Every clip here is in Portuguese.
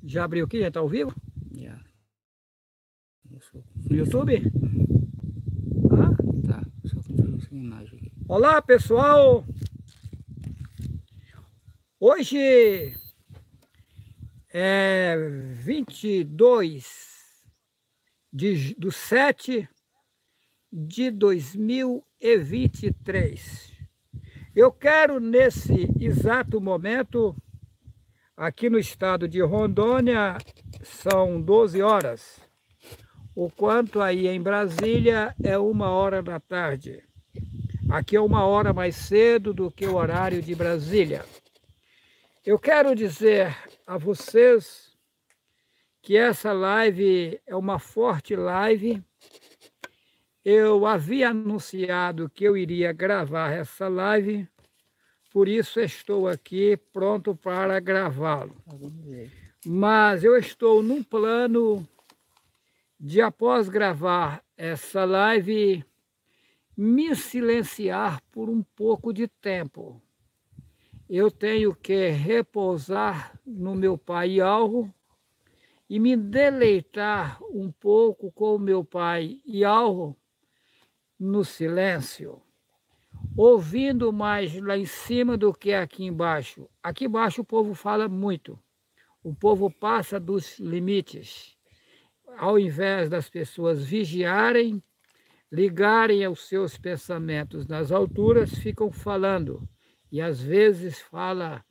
Já abriu aqui? Já está ao vivo? Já. No YouTube? Ah? Tá, só confirma essa imagem aqui. Olá, pessoal! Hoje é 22/7/2023. Eu quero, nesse exato momento, aqui no estado de Rondônia, são 12 horas. O quanto aí em Brasília é 1h da tarde. Aqui é 1h mais cedo do que o horário de Brasília. Eu quero dizer a vocês que essa live é uma forte live. Eu havia anunciado que eu iria gravar essa live, por isso estou aqui pronto para gravá-lo. Mas eu estou num plano de, após gravar essa live, me silenciar por um pouco de tempo. Eu tenho que repousar no meu Pai Yahweh e me deleitar um pouco com o meu Pai Yahweh no silêncio, ouvindo mais lá em cima do que aqui embaixo. Aqui embaixo o povo fala muito, o povo passa dos limites. Ao invés das pessoas vigiarem, ligarem aos seus pensamentos nas alturas, ficam falando. E às vezes fala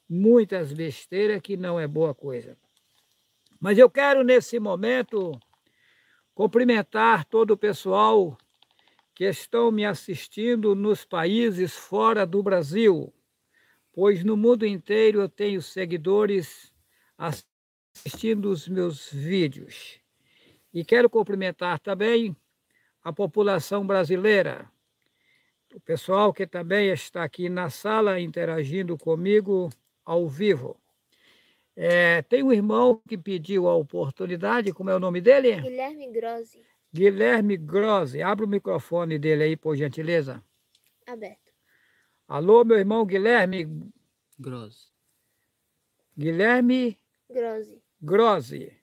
muitas besteiras que não é boa coisa. Mas eu quero, nesse momento, cumprimentar todo o pessoal que estão me assistindo nos países fora do Brasil, pois no mundo inteiro eu tenho seguidores assistindo os meus vídeos. E quero cumprimentar também a população brasileira, o pessoal que também está aqui na sala interagindo comigo ao vivo. Tem um irmão que pediu a oportunidade, como é o nome dele? Guilherme Grossi. Guilherme Grossi. Abre o microfone dele aí, por gentileza. Aberto. Alô, meu irmão Guilherme Grossi. Guilherme Grossi. Grossi.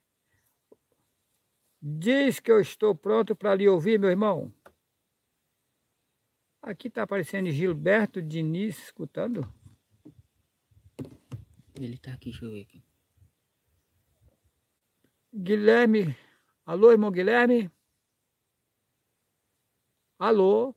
Diz que eu estou pronto para lhe ouvir, meu irmão. Aqui está aparecendo Gilberto Diniz escutando. Ele tá aqui, deixa eu ver aqui. Guilherme. Alô, irmão Guilherme? Alô?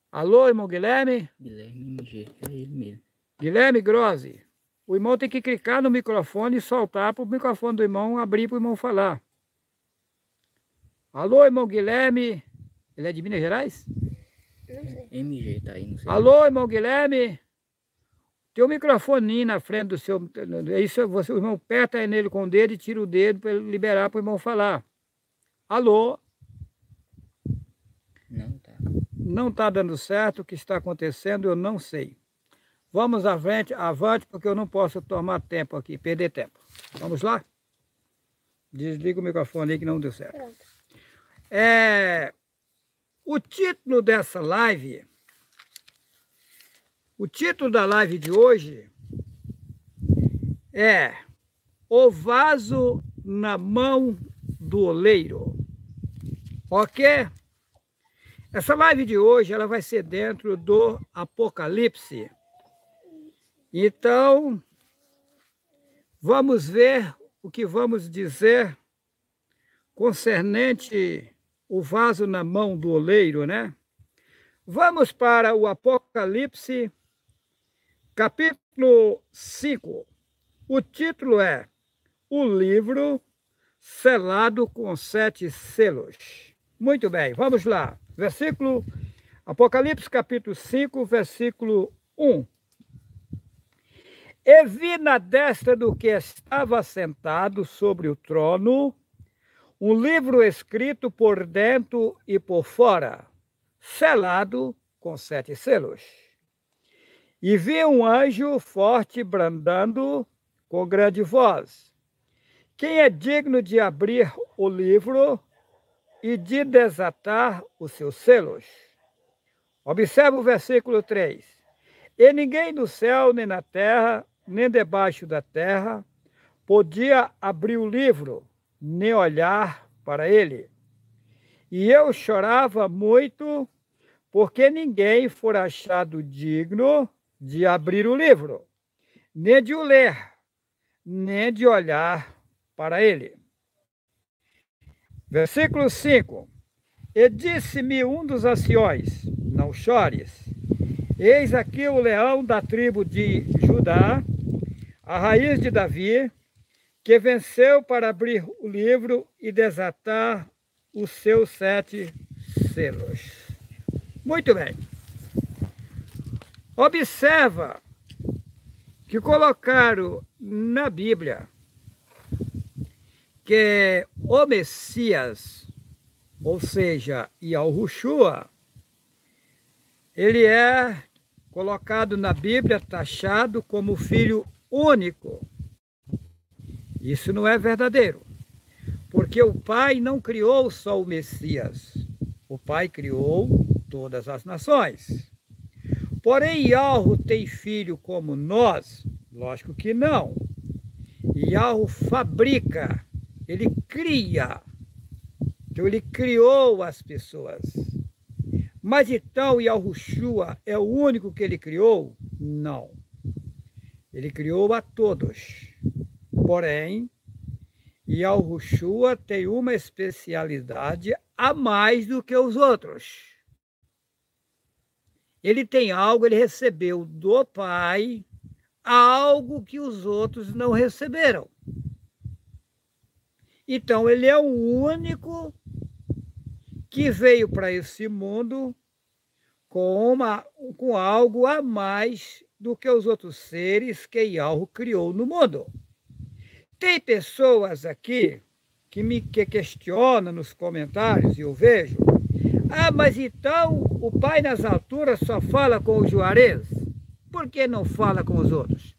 Alô, irmão Guilherme? Guilherme MG, é ele mesmo. Guilherme Grossi. O irmão tem que clicar no microfone e soltar para o microfone do irmão abrir para o irmão falar. Alô, irmão Guilherme. Ele é de Minas Gerais? Não sei. MG tá aí, não sei. Alô, irmão Guilherme. Tem um microfone na frente do seu... Isso, o irmão aperta aí nele com o dedo e tira o dedo para ele liberar para o irmão falar. Alô? Não tá. Não está dando certo, o que está acontecendo eu não sei. Vamos avante, porque eu não posso tomar tempo aqui, perder tempo. Vamos lá? Desliga o microfone aí que não deu certo. Pronto. O título dessa live, o título da live de hoje é O Vaso na Mão do Oleiro. Ok? Essa live de hoje ela vai ser dentro do Apocalipse. Então, vamos ver o que vamos dizer concernente o vaso na mão do oleiro, né? Vamos para o Apocalipse, capítulo 5. O título é O Livro Selado com 7 Selos. Muito bem, vamos lá. Apocalipse, capítulo 5, versículo 1. E vi na destra do que estava sentado sobre o trono um livro escrito por dentro e por fora, selado com 7 selos. E vi um anjo forte bradando com grande voz: quem é digno de abrir o livro e de desatar os seus selos? Observe o versículo 3. E ninguém no céu, nem na terra, nem debaixo da terra, podia abrir o livro, nem olhar para ele. E eu chorava muito, porque ninguém fora achado digno de abrir o livro, nem de o ler, nem de olhar para ele. Versículo 5. E disse-me um dos anciões: não chores. Eis aqui o leão da tribo de Judá, a raiz de Davi, que venceu para abrir o livro e desatar os seus 7 selos. Muito bem. Observa que colocaram na Bíblia que o Messias, ou seja, Yahushua, ele é colocado na Bíblia taxado como filho único. Isso não é verdadeiro, porque o Pai não criou só o Messias, o Pai criou todas as nações. Porém, Yahu tem filho como nós? Lógico que não. Yahu fabrica, ele cria. Então, ele criou as pessoas. Mas então, Yahushua é o único que ele criou? Não. Ele criou a todos. Porém, Yahushua tem uma especialidade a mais do que os outros. Ele tem algo, ele recebeu do Pai algo que os outros não receberam. Então, ele é o único que veio para esse mundo com algo a mais do que os outros seres que Yahu criou no mundo. Tem pessoas aqui que questionam nos comentários, e eu vejo: ah, mas então o Pai nas alturas só fala com os juarez? Por que não fala com os outros?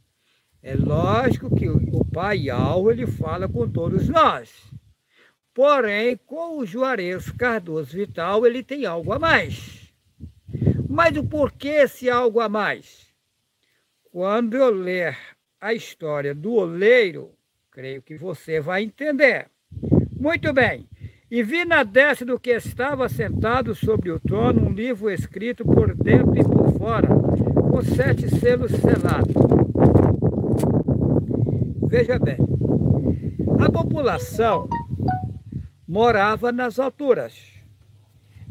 É lógico que o Pai Yahu, ele fala com todos nós. Porém, com o Juarez Cardoso Vital, ele tem algo a mais. Mas o porquê esse algo a mais? Quando eu ler a história do oleiro, creio que você vai entender. Muito bem. E vi na destra do que estava sentado sobre o trono um livro escrito por dentro e por fora, com 7 selos selados. Veja bem, a população morava nas alturas.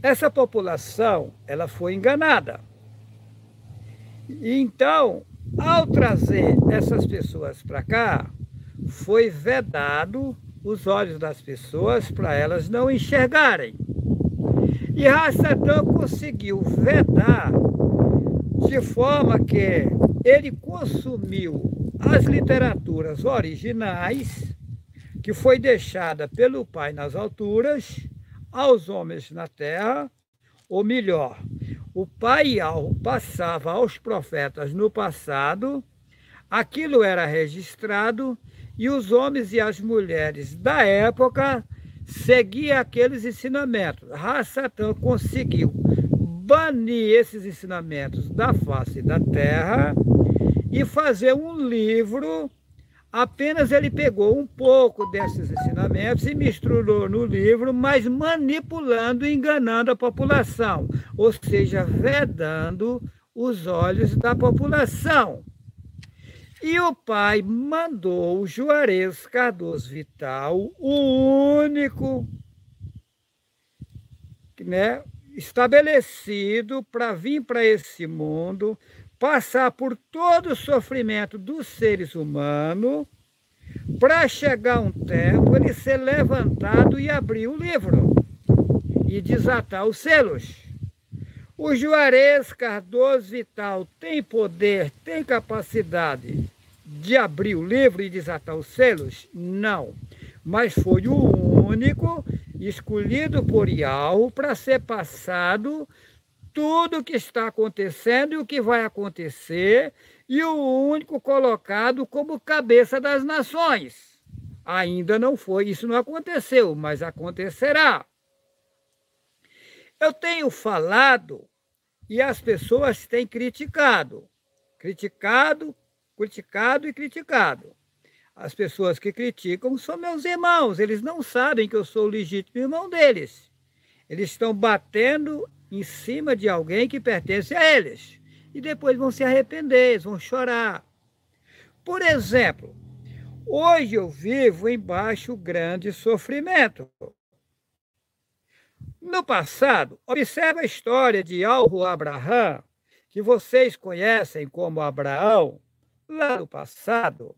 Essa população, ela foi enganada. E então, ao trazer essas pessoas para cá, foi vedado os olhos das pessoas para elas não enxergarem. E Hassadã conseguiu vedar de forma que ele consumiu as literaturas originais, que foi deixada pelo Pai nas alturas, aos homens na terra, ou melhor, o Pai Yahu passava aos profetas no passado, aquilo era registrado, e os homens e as mulheres da época seguiam aqueles ensinamentos. Hassadã conseguiu banir esses ensinamentos da face da terra e fazer um livro. Apenas ele pegou um pouco desses ensinamentos e misturou no livro, mas manipulando e enganando a população, ou seja, vedando os olhos da população. E o Pai mandou o Juarez Cardoso Vital, o único, né, estabelecido para vir para esse mundo, passar por todo o sofrimento dos seres humanos, para chegar um tempo ele ser levantado e abrir o livro e desatar os selos. O Juarez Cardoso Vital tem poder, tem capacidade de abrir o livro e desatar os selos? Não. Mas foi o único escolhido por Yahu para ser passado tudo o que está acontecendo e o que vai acontecer, e o único colocado como cabeça das nações. Ainda não foi, isso não aconteceu, mas acontecerá. Eu tenho falado e as pessoas têm criticado criticado e criticado. As pessoas que criticam são meus irmãos, eles não sabem que eu sou o legítimo irmão deles. Eles estão batendo em cima de alguém que pertence a eles. E depois vão se arrepender, vão chorar. Por exemplo, hoje eu vivo embaixo grande sofrimento. No passado, observe a história de Abraham, que vocês conhecem como Abraão, lá no passado.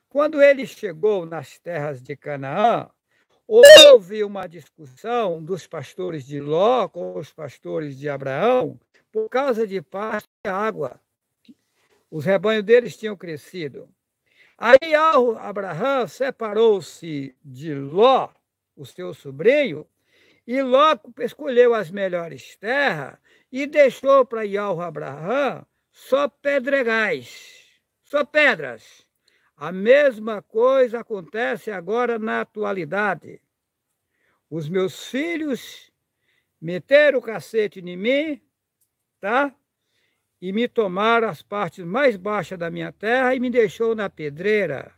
Quando ele chegou nas terras de Canaã, houve uma discussão dos pastores de Ló com os pastores de Abraão por causa de pasto e água. Os rebanhos deles tinham crescido. Aí Abraão separou-se de Ló, o seu sobrinho, e Ló escolheu as melhores terras e deixou para Abraão só pedregais, só pedras. A mesma coisa acontece agora na atualidade. Os meus filhos meteram o cacete em mim, tá? E me tomaram as partes mais baixas da minha terra e me deixou na pedreira.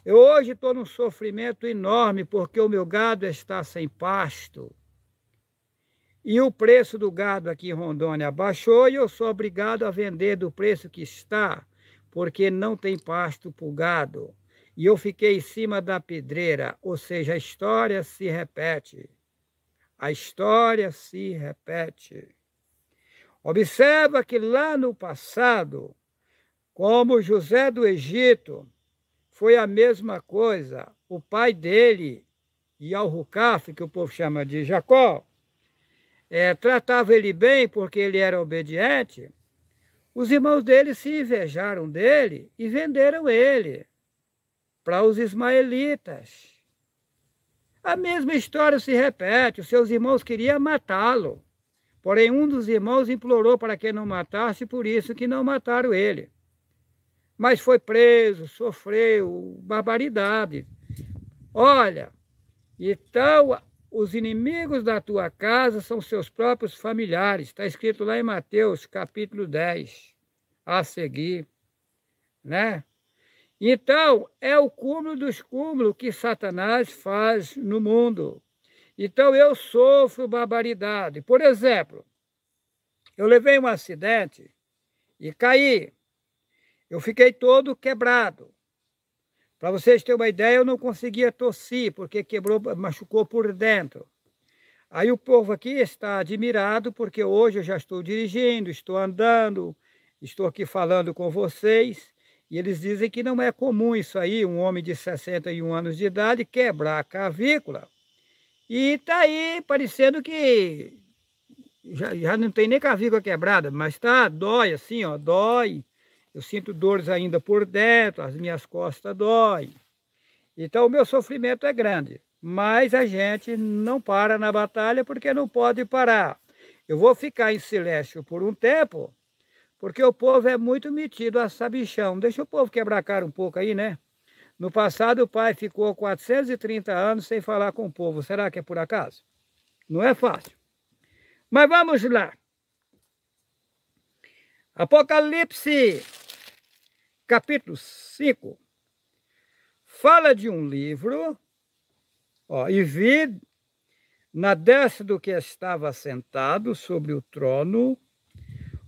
Eu hoje estou num sofrimento enorme porque o meu gado está sem pasto. E o preço do gado aqui em Rondônia baixou e eu sou obrigado a vender do preço que está, porque não tem pasto para o gado. E eu fiquei em cima da pedreira, ou seja, a história se repete. A história se repete. Observa que lá no passado, como José do Egito, foi a mesma coisa. O pai dele, Ialrucaf, que o povo chama de Jacó, tratava ele bem porque ele era obediente. Os irmãos dele se invejaram dele e venderam ele para os ismaelitas. A mesma história se repete. Os seus irmãos queriam matá-lo. Porém, um dos irmãos implorou para que não matasse, por isso que não mataram ele. Mas foi preso, sofreu barbaridade. Olha, então os inimigos da tua casa são seus próprios familiares. Está escrito lá em Mateus, capítulo 10, a seguir, né? Então, é o cúmulo dos cúmulos que Satanás faz no mundo. Então, eu sofro barbaridade. Por exemplo, eu levei um acidente e caí. Eu fiquei todo quebrado. Para vocês terem uma ideia, eu não conseguia tossir, porque quebrou, machucou por dentro. Aí o povo aqui está admirado, porque hoje eu já estou dirigindo, estou andando, estou aqui falando com vocês, e eles dizem que não é comum isso aí, um homem de 61 anos de idade quebrar a clavícula. E está aí parecendo que já não tem nem clavícula quebrada, mas dói assim, ó, dói. Eu sinto dores ainda por dentro, as minhas costas doem. Então o meu sofrimento é grande, mas a gente não para na batalha porque não pode parar. Eu vou ficar em silêncio por um tempo, porque o povo é muito metido a sabichão. Deixa o povo quebrar a cara um pouco aí, né? No passado, o pai ficou 430 anos sem falar com o povo. Será que é por acaso? Não é fácil. Mas vamos lá. Apocalipse, capítulo 5, fala de um livro, ó, e vi na destra do que estava sentado sobre o trono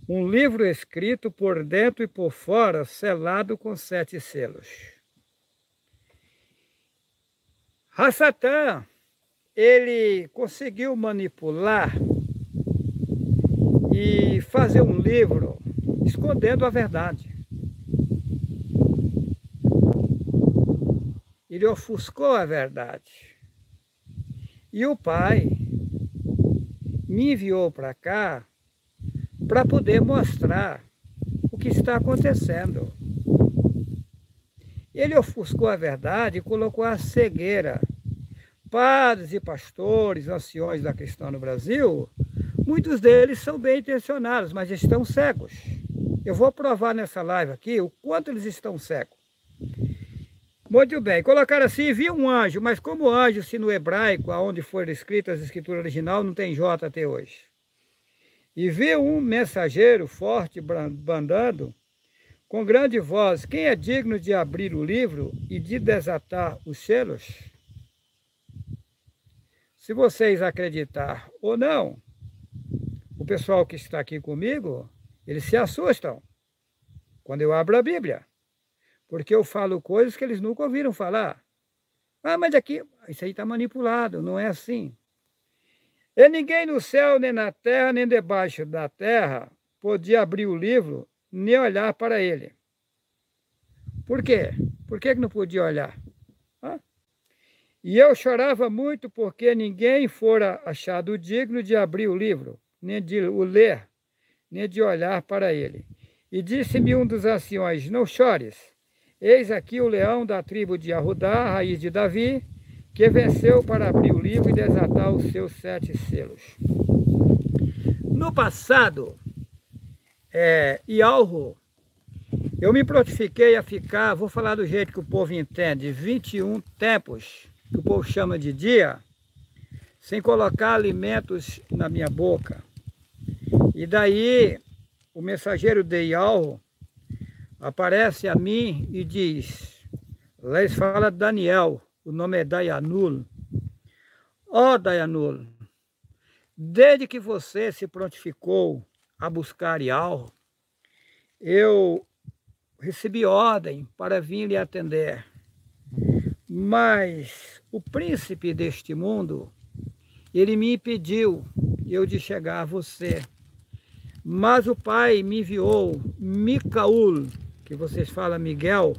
um livro escrito por dentro e por fora, selado com 7 selos. Satã, ele conseguiu manipular e fazer um livro escondendo a verdade. Ele ofuscou a verdade. E o Pai me enviou para cá para poder mostrar o que está acontecendo. Ele ofuscou a verdade e colocou a cegueira. Padres e pastores, anciões da cristã no Brasil, muitos deles são bem intencionados, mas estão cegos. Eu vou provar nessa live aqui o quanto eles estão cegos. Muito bem, colocaram assim, vi um anjo, mas como anjo, se no hebraico, onde foram escritas as escrituras original, não tem J até hoje. E vi um mensageiro forte, bandando, com grande voz: quem é digno de abrir o livro e de desatar os selos? Se vocês acreditar ou não, o pessoal que está aqui comigo, eles se assustam quando eu abro a Bíblia, porque eu falo coisas que eles nunca ouviram falar. Ah, mas aqui, isso aí está manipulado, não é assim. E ninguém no céu, nem na terra, nem debaixo da terra podia abrir o livro, nem olhar para ele. Por quê? Por que não podia olhar? Ah? E eu chorava muito porque ninguém fora achado digno de abrir o livro, nem de o ler, nem de olhar para ele. E disse-me um dos anciões: não chores, eis aqui o leão da tribo de Arudá, raiz de Davi, que venceu para abrir o livro e desatar os seus 7 selos. No passado, Ialro, eu me prontifiquei a ficar, vou falar do jeito que o povo entende, 21 tempos, que o povo chama de dia, sem colocar alimentos na minha boca. E daí, o mensageiro de Ialro aparece a mim e diz, lá eles falam Daniel, o nome é Dayanul. Ó Dayanul, desde que você se prontificou a buscar Ialro, eu recebi ordem para vir lhe atender. Mas o príncipe deste mundo, ele me impediu eu de chegar a você. Mas o Pai me enviou Micaul, que vocês falam Miguel,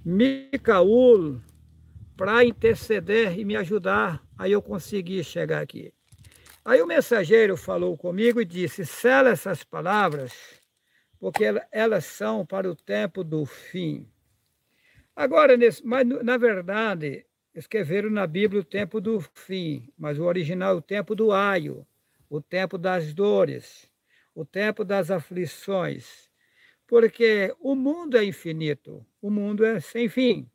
Micaul, para interceder e me ajudar a eu conseguir chegar aqui. Aí o mensageiro falou comigo e disse, sela essas palavras, porque elas são para o tempo do fim. Agora, mas na verdade, escreveram na Bíblia o tempo do fim, mas o original é o tempo do aio, o tempo das dores, o tempo das aflições, porque o mundo é infinito, o mundo é sem fim.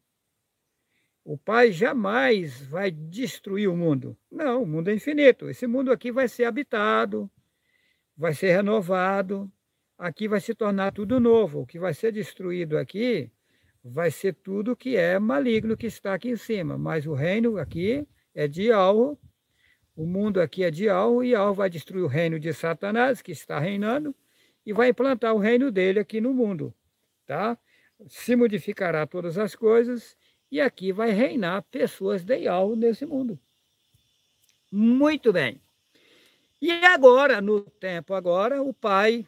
O Pai jamais vai destruir o mundo. Não, o mundo é infinito. Esse mundo aqui vai ser habitado, vai ser renovado, aqui vai se tornar tudo novo. O que vai ser destruído aqui vai ser tudo que é maligno que está aqui em cima. Mas o reino aqui é de Ialro, o mundo aqui é de Ialro, e Ialro vai destruir o reino de Satanás, que está reinando, e vai implantar o reino dele aqui no mundo. Tá? Se modificará todas as coisas, e aqui vai reinar pessoas de Ialro nesse mundo. Muito bem. E agora, no tempo agora, o Pai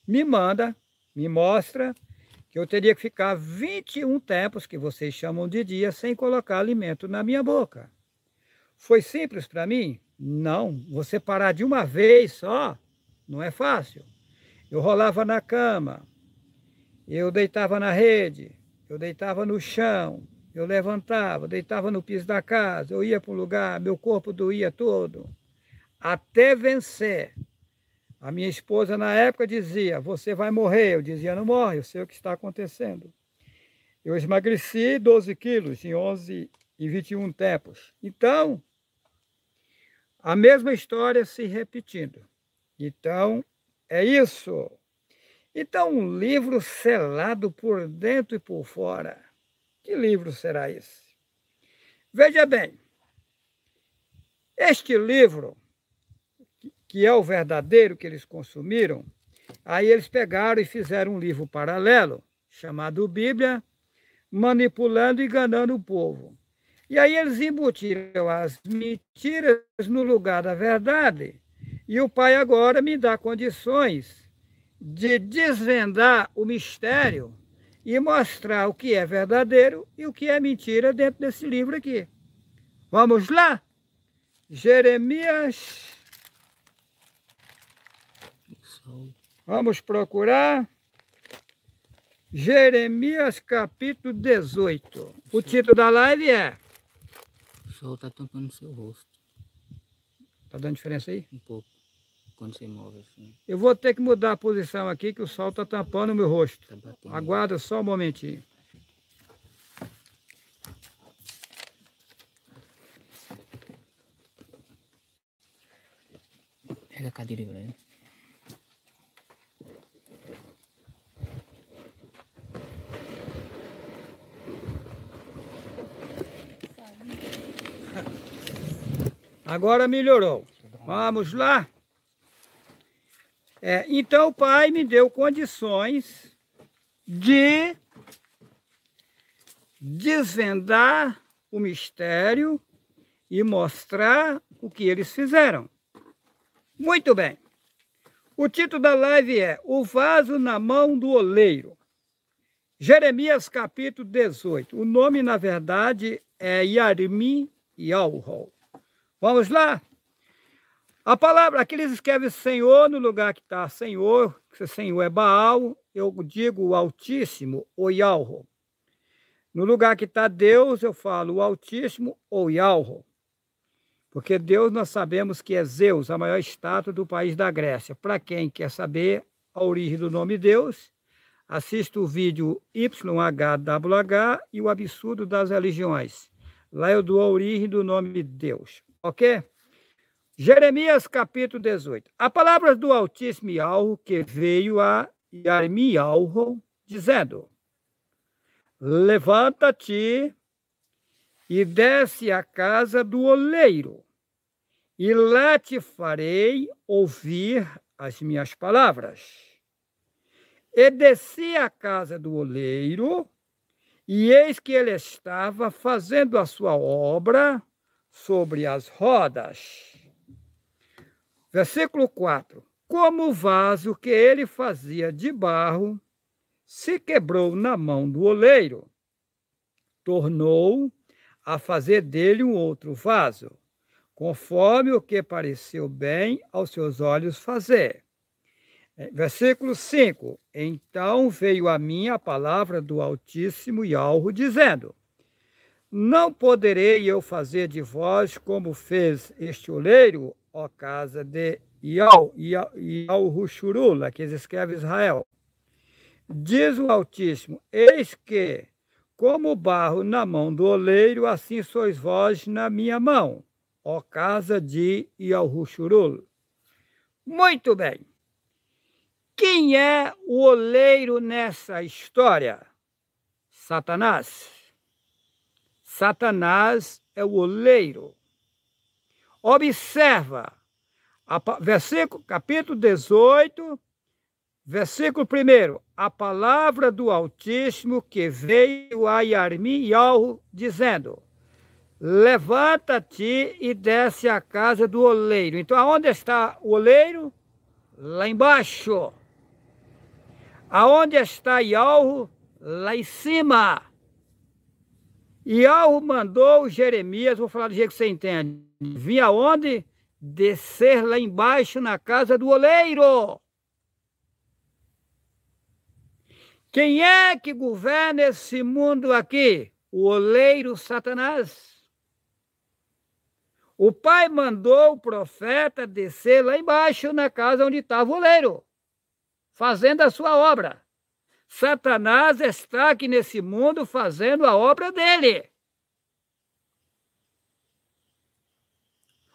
me manda, me mostra que eu teria que ficar 21 tempos, que vocês chamam de dia, sem colocar alimento na minha boca. Foi simples para mim? Não. Você parar de uma vez só, não é fácil. Eu rolava na cama, eu deitava na rede, eu deitava no chão, eu levantava, deitava no piso da casa, eu ia para um lugar, meu corpo doía todo, até vencer. A minha esposa, na época, dizia, você vai morrer. Eu dizia, não morre, eu sei o que está acontecendo. Eu emagreci 12 quilos em 11 e 21 tempos. Então, a mesma história se repetindo. Então, é isso. Então, um livro selado por dentro e por fora. Que livro será esse? Veja bem, este livro, que é o verdadeiro que eles consumiram, aí eles pegaram e fizeram um livro paralelo, chamado Bíblia, manipulando e enganando o povo. E aí eles embutiram as mentiras no lugar da verdade, e o Pai agora me dá condições de desvendar o mistério e mostrar o que é verdadeiro e o que é mentira dentro desse livro aqui. Vamos lá? Jeremias... Vamos procurar Jeremias capítulo 18. O título da live é... O sol está tampando o seu rosto. Está dando diferença aí? Um pouco. Quando você move assim. Eu vou ter que mudar a posição aqui, que o sol está tampando o meu rosto. Tá batendo. Aguarda só um momentinho. Pega a cadeira, velho. Agora melhorou. Vamos lá? Então o Pai me deu condições de desvendar o mistério e mostrar o que eles fizeram. Muito bem. O título da live é O Vaso na Mão do Oleiro. Jeremias capítulo 18. O nome, na verdade, é Yarmi-Yahweh. Vamos lá? A palavra, aqui eles escrevem Senhor no lugar que está Senhor, que Senhor é Baal, eu digo o Altíssimo, ou Yahweh. No lugar que está Deus, eu falo o Altíssimo, ou Yahweh. Porque Deus nós sabemos que é Zeus, a maior estátua do país da Grécia. Para quem quer saber a origem do nome Deus, assista o vídeo YHWH e o Absurdo das Religiões. Lá eu dou a origem do nome Deus. Ok? Jeremias capítulo 18. A palavra do Altíssimo Yahweh que veio a Yarmi-Yahweh, dizendo: Levanta-te e desce à casa do oleiro, e lá te farei ouvir as minhas palavras. E desci à casa do oleiro, e eis que ele estava fazendo a sua obra sobre as rodas. Versículo 4. Como o vaso que ele fazia de barro se quebrou na mão do oleiro, tornou a fazer dele um outro vaso, conforme o que pareceu bem aos seus olhos fazer. Versículo 5. Então veio a mim a palavra do Altíssimo Yahweh, dizendo: Não poderei eu fazer de vós como fez este oleiro, ó casa de Yahushurula, que escreve Israel. Diz o Altíssimo: Eis que, como barro na mão do oleiro, assim sois vós na minha mão, ó casa de Yahushurula. Muito bem. Quem é o oleiro nessa história? Satanás. Satanás é o oleiro. Observa, versículo, capítulo 18, versículo 1. A palavra do Altíssimo que veio a Yarmi-Yahweh, dizendo: Levanta-te e desce à casa do oleiro. Então, aonde está o oleiro? Lá embaixo. Aonde está Yahweh? Lá em cima. Yahweh mandou Jeremias, vou falar do jeito que você entende, vir aonde? Descer lá embaixo na casa do oleiro. Quem é que governa esse mundo aqui? O oleiro Satanás. O pai mandou o profeta descer lá embaixo na casa onde estava o oleiro, fazendo a sua obra. Satanás está aqui nesse mundo fazendo a obra dele.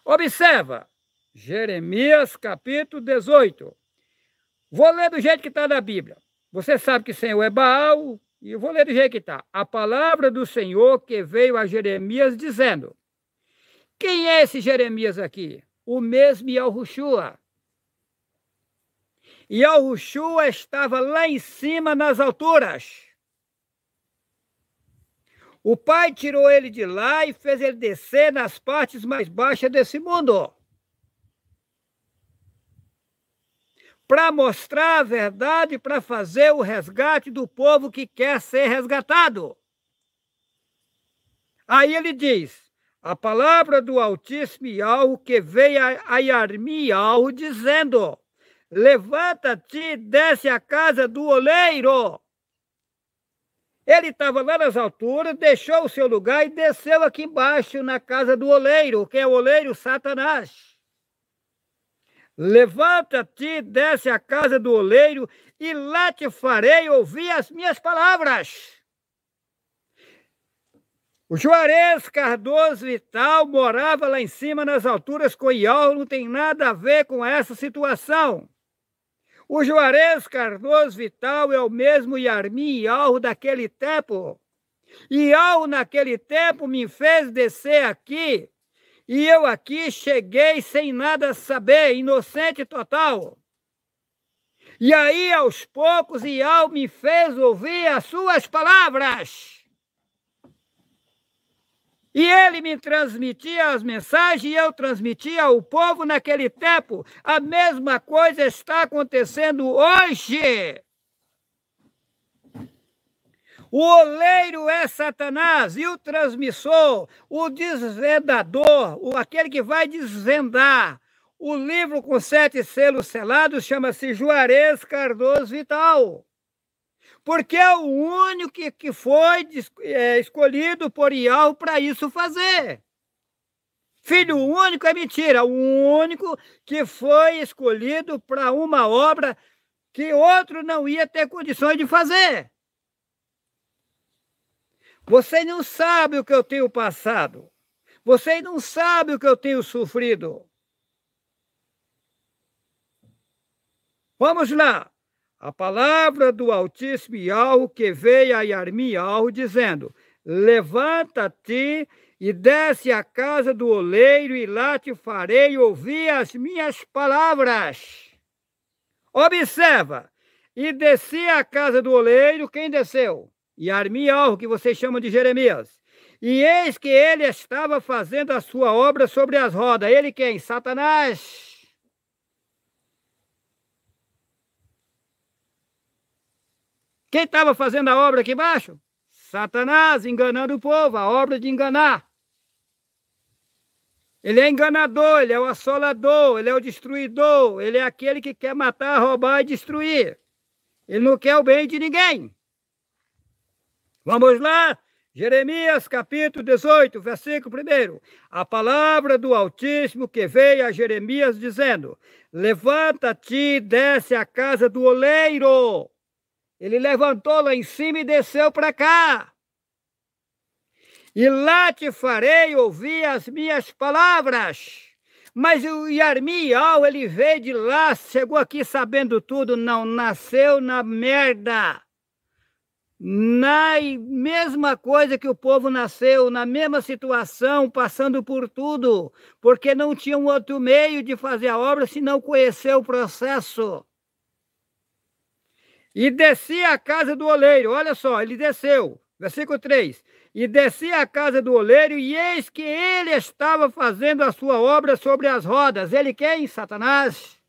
Observa, Jeremias capítulo 18. Vou ler do jeito que está na Bíblia. Você sabe que o Senhor é Baal, e eu vou ler do jeito que está. A palavra do Senhor que veio a Jeremias dizendo: Quem é esse Jeremias aqui? O mesmo Yahushua. Yahushua estava lá em cima nas alturas. O pai tirou ele de lá e fez ele descer nas partes mais baixas desse mundo, para mostrar a verdade, para fazer o resgate do povo que quer ser resgatado. Aí ele diz: a palavra do Altíssimo Yahweh que veio a Yarmi-Yahweh, dizendo: Levanta-te e desce à casa do oleiro. Ele estava lá nas alturas, deixou o seu lugar e desceu aqui embaixo na casa do oleiro, que é o oleiro Satanás. Levanta-te, desce à casa do oleiro, e lá te farei ouvir as minhas palavras. O Juarez Cardoso Vital morava lá em cima nas alturas com Yahweh, não tem nada a ver com essa situação. O Juarez Cardoso Vital é o mesmo Yarmi-Yahweh daquele tempo. E Yahweh naquele tempo me fez descer aqui E eu aqui cheguei sem nada saber, inocente total. E aí, aos poucos, Iau me fez ouvir as suas palavras. E ele me transmitia as mensagens e eu transmitia ao povo naquele tempo. A mesma coisa está acontecendo hoje. O oleiro é Satanás e o transmissor, o desvendador, aquele que vai desvendar. O livro com 7 selos selados chama-se Juarez Cardoso Vital. Porque é o único que foi escolhido por Iau para isso fazer. Filho único é mentira, o único que foi escolhido para uma obra que outro não ia ter condições de fazer. Você não sabe o que eu tenho passado. Você não sabe o que eu tenho sofrido. Vamos lá. A palavra do Altíssimo Iau que veio a Yarmiel dizendo: levanta-te e desce à casa do oleiro e lá te farei ouvir as minhas palavras. Observa. E desci à casa do oleiro, quem desceu? Yarmiel, que vocês chamam de Jeremias. E eis que ele estava fazendo a sua obra sobre as rodas. Ele quem? Satanás. Quem estava fazendo a obra aqui embaixo? Satanás, enganando o povo, a obra de enganar. Ele é enganador, ele é o assolador, ele é o destruidor, ele é aquele que quer matar, roubar e destruir. Ele não quer o bem de ninguém. Vamos lá, Jeremias capítulo 18, versículo 1. A palavra do Altíssimo que veio a Jeremias dizendo: levanta-te e desce à casa do oleiro. Ele levantou lá em cima e desceu para cá. E lá te farei ouvir as minhas palavras. Mas o Yarmiel, ele veio de lá, chegou aqui sabendo tudo, não, nasceu na merda. Na mesma coisa que o povo nasceu, na mesma situação, passando por tudo, porque não tinha um outro meio de fazer a obra se não conhecer o processo. E descia à casa do oleiro, olha só, ele desceu, versículo 3. E descia à casa do oleiro, e eis que ele estava fazendo a sua obra sobre as rodas. Ele quem? Satanás.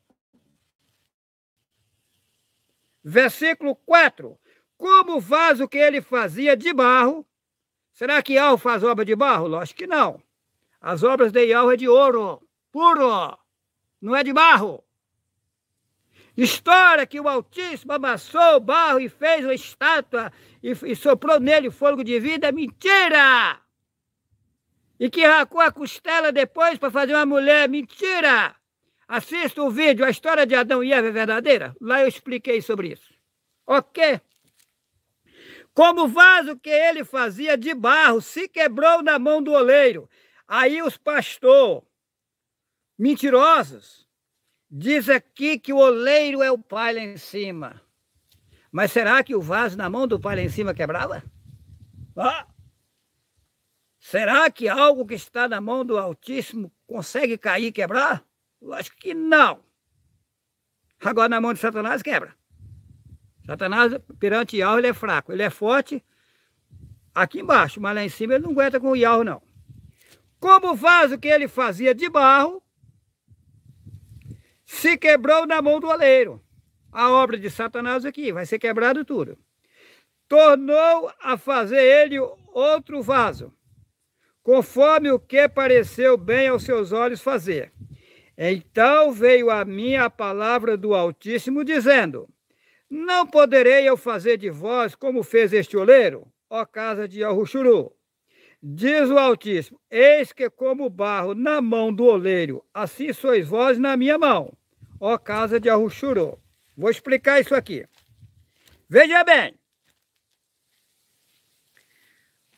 Versículo 4. Como faz o que ele fazia de barro? Será que Iau faz obra de barro? Lógico que não. As obras de Iau é de ouro, puro, não é de barro. História que o Altíssimo amassou o barro e fez uma estátua e soprou nele fogo de vida, mentira! E que arrancou a costela depois para fazer uma mulher, mentira! Assista o vídeo, a história de Adão e Eva é verdadeira? Lá eu expliquei sobre isso. Ok? Como vaso que ele fazia de barro, se quebrou na mão do oleiro. Aí os pastores mentirosos diz aqui que o oleiro é o pai lá em cima. Mas será que o vaso na mão do pai lá em cima quebrava? Ah! Será que algo que está na mão do Altíssimo consegue cair e quebrar? Eu acho que não. Agora na mão de Satanás quebra. Satanás, perante Iau, ele é fraco. Ele é forte aqui embaixo, mas lá em cima ele não aguenta com o Iau, não. Como o vaso que ele fazia de barro, se quebrou na mão do oleiro. A obra de Satanás aqui, vai ser quebrado tudo. Tornou a fazer ele outro vaso, conforme o que pareceu bem aos seus olhos fazer. Então veio a mim a palavra do Altíssimo, dizendo: não poderei eu fazer de vós como fez este oleiro, ó casa de Yahushuru. Diz o Altíssimo: eis que como barro na mão do oleiro, assim sois vós na minha mão, ó casa de Yahushuru. Vou explicar isso aqui. Veja bem.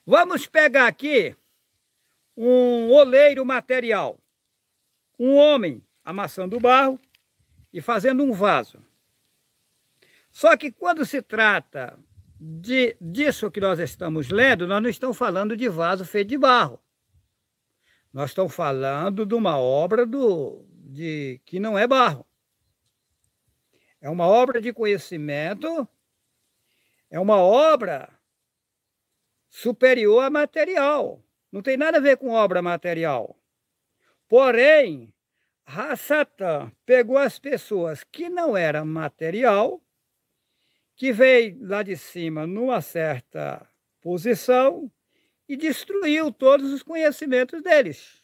Vamos pegar aqui um oleiro material. Um homem amassando barro e fazendo um vaso. Só que quando se trata disso que nós estamos lendo, nós não estamos falando de vaso feito de barro. Nós estamos falando de uma obra que não é barro. É uma obra de conhecimento, é uma obra superior a material. Não tem nada a ver com obra material. Porém, Satã pegou as pessoas que não eram material, que veio lá de cima numa certa posição e destruiu todos os conhecimentos deles.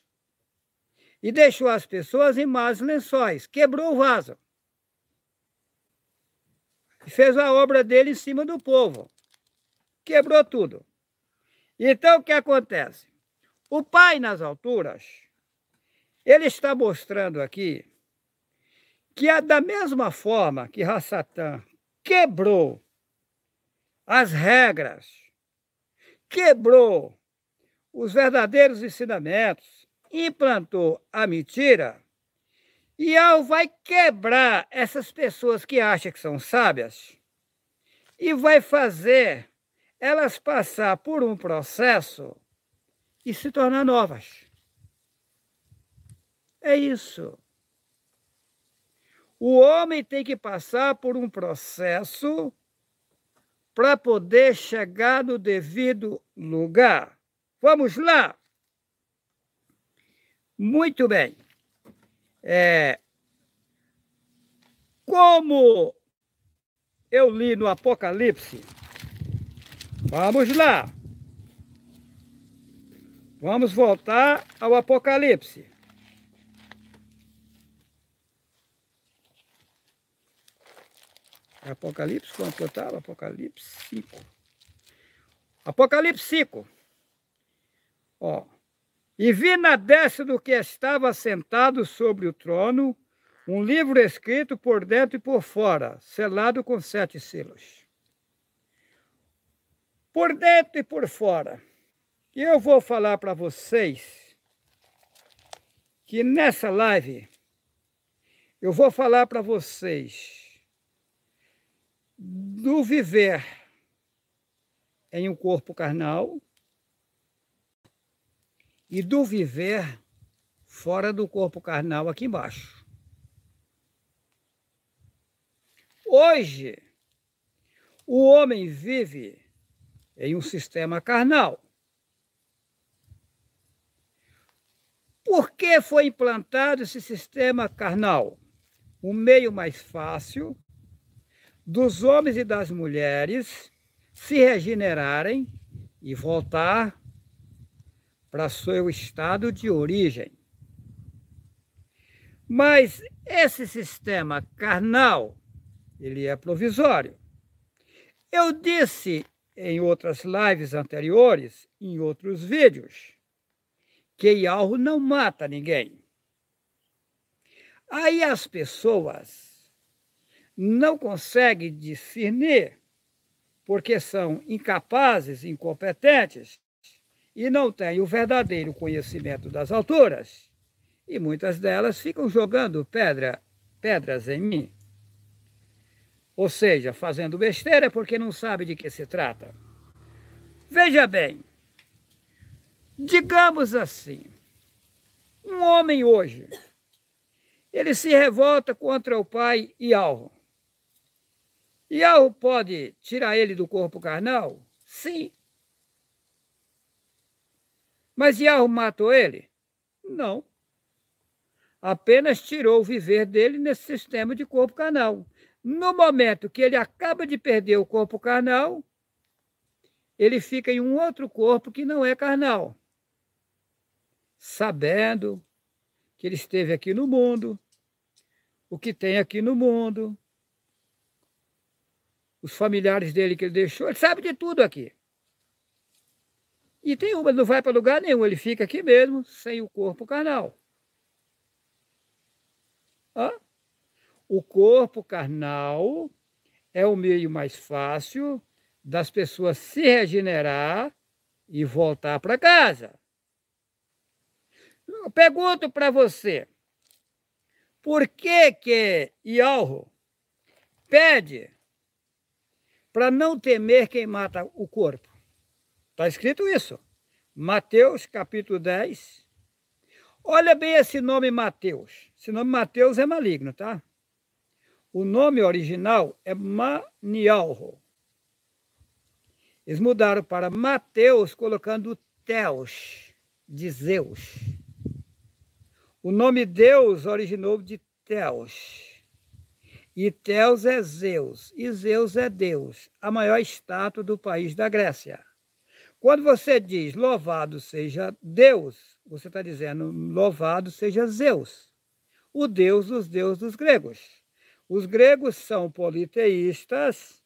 E deixou as pessoas em más lençóis, quebrou o vaso. E fez a obra dele em cima do povo. Quebrou tudo. Então, o que acontece? O Pai nas alturas, ele está mostrando aqui que da mesma forma que Satã quebrou as regras, quebrou os verdadeiros ensinamentos, implantou a mentira, e vai quebrar essas pessoas que acham que são sábias e vai fazer elas passar por um processo e se tornar novas. É isso. O homem tem que passar por um processo para poder chegar no devido lugar. Vamos lá? Muito bem. Como eu li no Apocalipse, vamos lá. Vamos voltar ao Apocalipse. Apocalipse, quanto eu estava? Apocalipse 5. Apocalipse 5. Ó. E vi na destra do que estava sentado sobre o trono um livro escrito por dentro e por fora, selado com 7 selos. Por dentro e por fora. E eu vou falar para vocês que nessa live eu vou falar para vocês do viver em um corpo carnal e do viver fora do corpo carnal aqui embaixo. Hoje, o homem vive em um sistema carnal. Por que foi implantado esse sistema carnal? O meio mais fácil dos homens e das mulheres se regenerarem e voltar para seu estado de origem. Mas esse sistema carnal, ele é provisório. Eu disse em outras lives anteriores, em outros vídeos, que Yahweh não mata ninguém. Aí as pessoas não conseguem discernir, porque são incapazes, incompetentes, e não têm o verdadeiro conhecimento das alturas. E muitas delas ficam jogando pedras em mim. Ou seja, fazendo besteira porque não sabe de que se trata. Veja bem, digamos assim, um homem hoje, ele se revolta contra o pai Yahweh. Yahweh pode tirar ele do corpo carnal? Sim. Mas Yahweh matou ele? Não. Apenas tirou o viver dele nesse sistema de corpo carnal. No momento que ele acaba de perder o corpo carnal, ele fica em um outro corpo que não é carnal, sabendo que ele esteve aqui no mundo, o que tem aqui no mundo, os familiares dele que ele deixou, ele sabe de tudo aqui. E tem uma, não vai para lugar nenhum, ele fica aqui mesmo, sem o corpo carnal. O corpo carnal é o meio mais fácil das pessoas se regenerar e voltar para casa. Eu pergunto para você, por que Yahweh pede para não temer quem mata o corpo? Está escrito isso. Mateus capítulo 10, Olha bem esse nome Mateus. Esse nome Mateus é maligno, tá? O nome original é Manialro. Eles mudaram para Mateus, colocando Theos, de Zeus. O nome Deus originou de Theos. E Theos é Zeus. E Zeus é Deus, a maior estátua do país da Grécia. Quando você diz louvado seja Deus, você está dizendo louvado seja Zeus, o Deus dos deuses dos gregos. Os gregos são politeístas,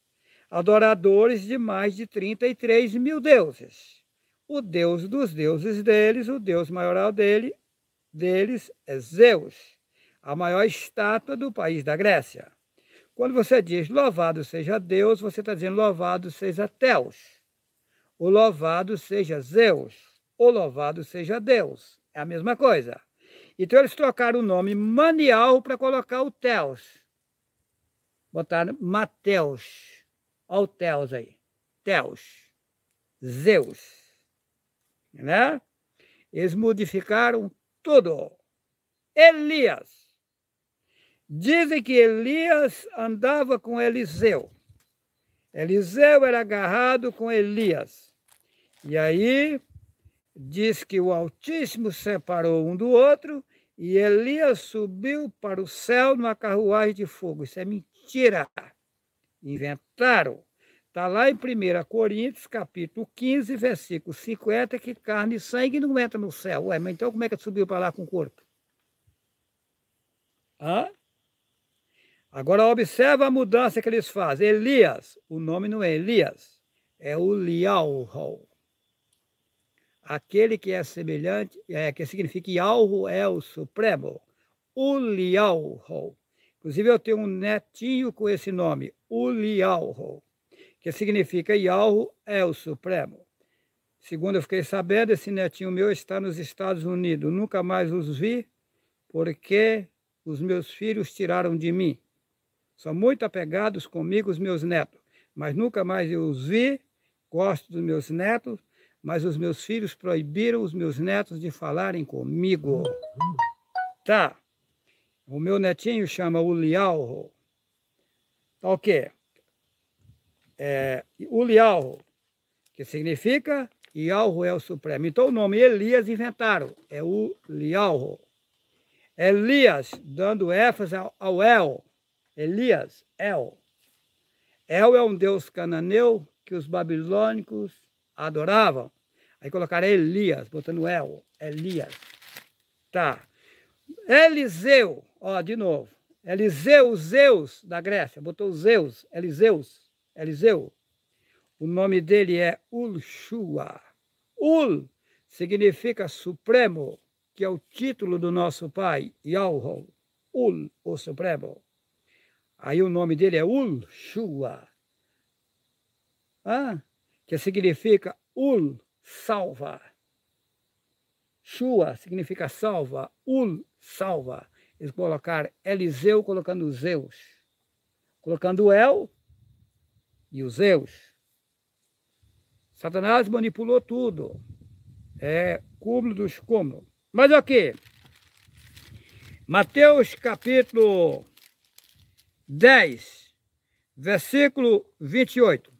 adoradores de mais de 33 mil deuses. O Deus dos deuses deles, o Deus maioral deles é Zeus, a maior estátua do país da Grécia. Quando você diz louvado seja Deus, você está dizendo louvado seja Theos. O louvado seja Zeus, o louvado seja Deus. É a mesma coisa. Então eles trocaram o nome Manial para colocar o Theos. Botaram Mateus. Olha o Theos aí. Theos. Zeus. Né? Eles modificaram tudo. Elias. Dizem que Elias andava com Eliseu. Eliseu era agarrado com Elias. E aí, diz que o Altíssimo separou um do outro e Elias subiu para o céu numa carruagem de fogo. Isso é mentira. Inventaram. Está lá em 1 Coríntios, capítulo 15, versículo 50, que carne e sangue não entra no céu. Ué, mas então como é que subiu para lá com o corpo? Hã? Agora observa a mudança que eles fazem. Elias, o nome não é Elias, é o Lialho. Aquele que é semelhante, que significa Yalho é o Supremo. O Lialho. Inclusive eu tenho um netinho com esse nome, o Lialho, que significa Yalho é o Supremo. Segundo eu fiquei sabendo, esse netinho meu está nos Estados Unidos. Nunca mais os vi, porque os meus filhos tiraram de mim. São muito apegados comigo os meus netos, mas nunca mais eu os vi. Gosto dos meus netos, mas os meus filhos proibiram os meus netos de falarem comigo. Tá. O meu netinho chama o Lialho. Tá ok. O Lialho, que significa Yalho é o Supremo. Então o nome Elias inventaram. É o Lialho. Elias, dando ênfase ao El. Elias, El. El é um deus cananeu que os babilônicos adoravam. Aí colocaram Elias, botando El. Elias. Tá. Eliseu, ó, de novo. Eliseu, Zeus da Grécia, botou Zeus, Eliseu. O nome dele é Ulshua. Ul significa Supremo, que é o título do nosso pai, Yalho. Ul, o Supremo. Aí o nome dele é Ulshua, que significa Ul, salva. Shua significa salva, Ul, salva. Eles colocaram Eliseu colocando Zeus, colocando o El e o Zeus. Satanás manipulou tudo. É cúmulo dos cúmulos. Mas ok. Mateus capítulo 10, versículo 28.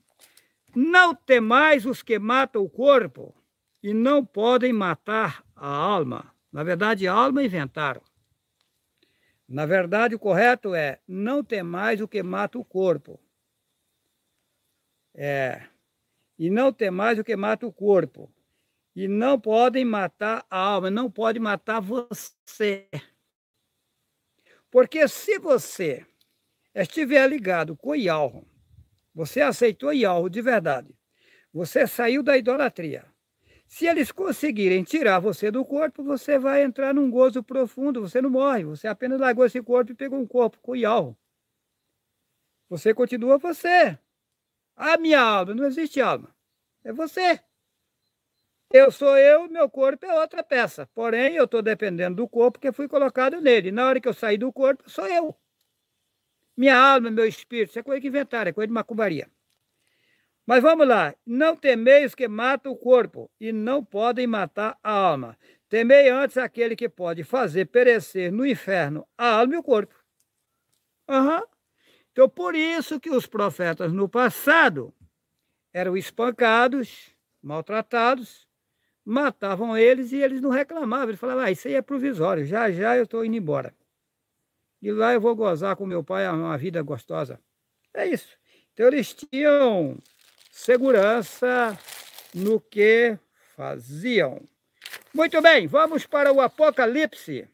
Não temais os que matam o corpo e não podem matar a alma. Na verdade, a alma inventaram. Na verdade, o correto é não temais o que mata o corpo. E não temais o que mata o corpo. E não podem matar a alma, não pode matar você. Porque se você estiver ligado com Yalho, você aceitou Yalho de verdade, você saiu da idolatria. Se eles conseguirem tirar você do corpo, você vai entrar num gozo profundo, você não morre, você apenas largou esse corpo e pegou um corpo com Yalho. Você continua você. A minha alma, não existe alma, é você. Eu sou eu, meu corpo é outra peça. Porém, eu estou dependendo do corpo que fui colocado nele. Na hora que eu sair do corpo, sou eu. Minha alma, meu espírito, isso é coisa que inventaram, é coisa de macumbaria. Mas vamos lá. Não temeis que matam o corpo e não podem matar a alma. temei antes aquele que pode fazer perecer no inferno a alma e o corpo. Aham. Então, por isso que os profetas no passado eram espancados, maltratados, matavam eles e eles não reclamavam. Eles falavam, isso aí é provisório, já já eu estou indo embora. E lá eu vou gozar com meu pai uma vida gostosa. É isso. Então, eles tinham segurança no que faziam. Muito bem, vamos para o Apocalipse.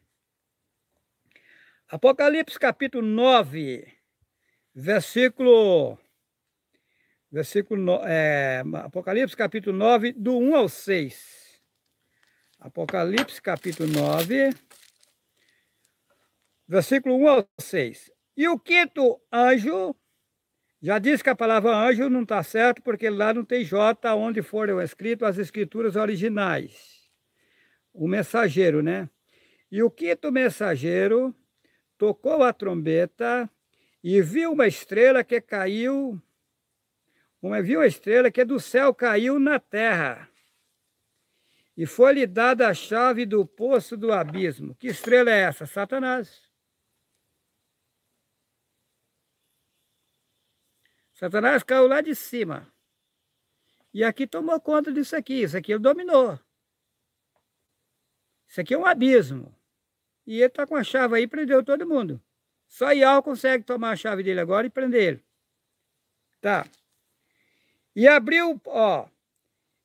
Apocalipse capítulo 9, Apocalipse capítulo 9, do 1 ao 6. Apocalipse capítulo 9, versículo 1 ao 6. E o quinto anjo, já disse que a palavra anjo não está certo, porque lá não tem J, onde foram escritas as escrituras originais. O mensageiro, né? E o quinto mensageiro tocou a trombeta e viu uma estrela que caiu, viu uma estrela que do céu caiu na terra. E foi-lhe dada a chave do poço do abismo. Que estrela é essa? Satanás. Satanás caiu lá de cima. E aqui tomou conta disso aqui. Isso aqui ele dominou. Isso aqui é um abismo. E ele está com a chave aí e prendeu todo mundo. Só Iau consegue tomar a chave dele agora e prender ele. Tá. E abriu,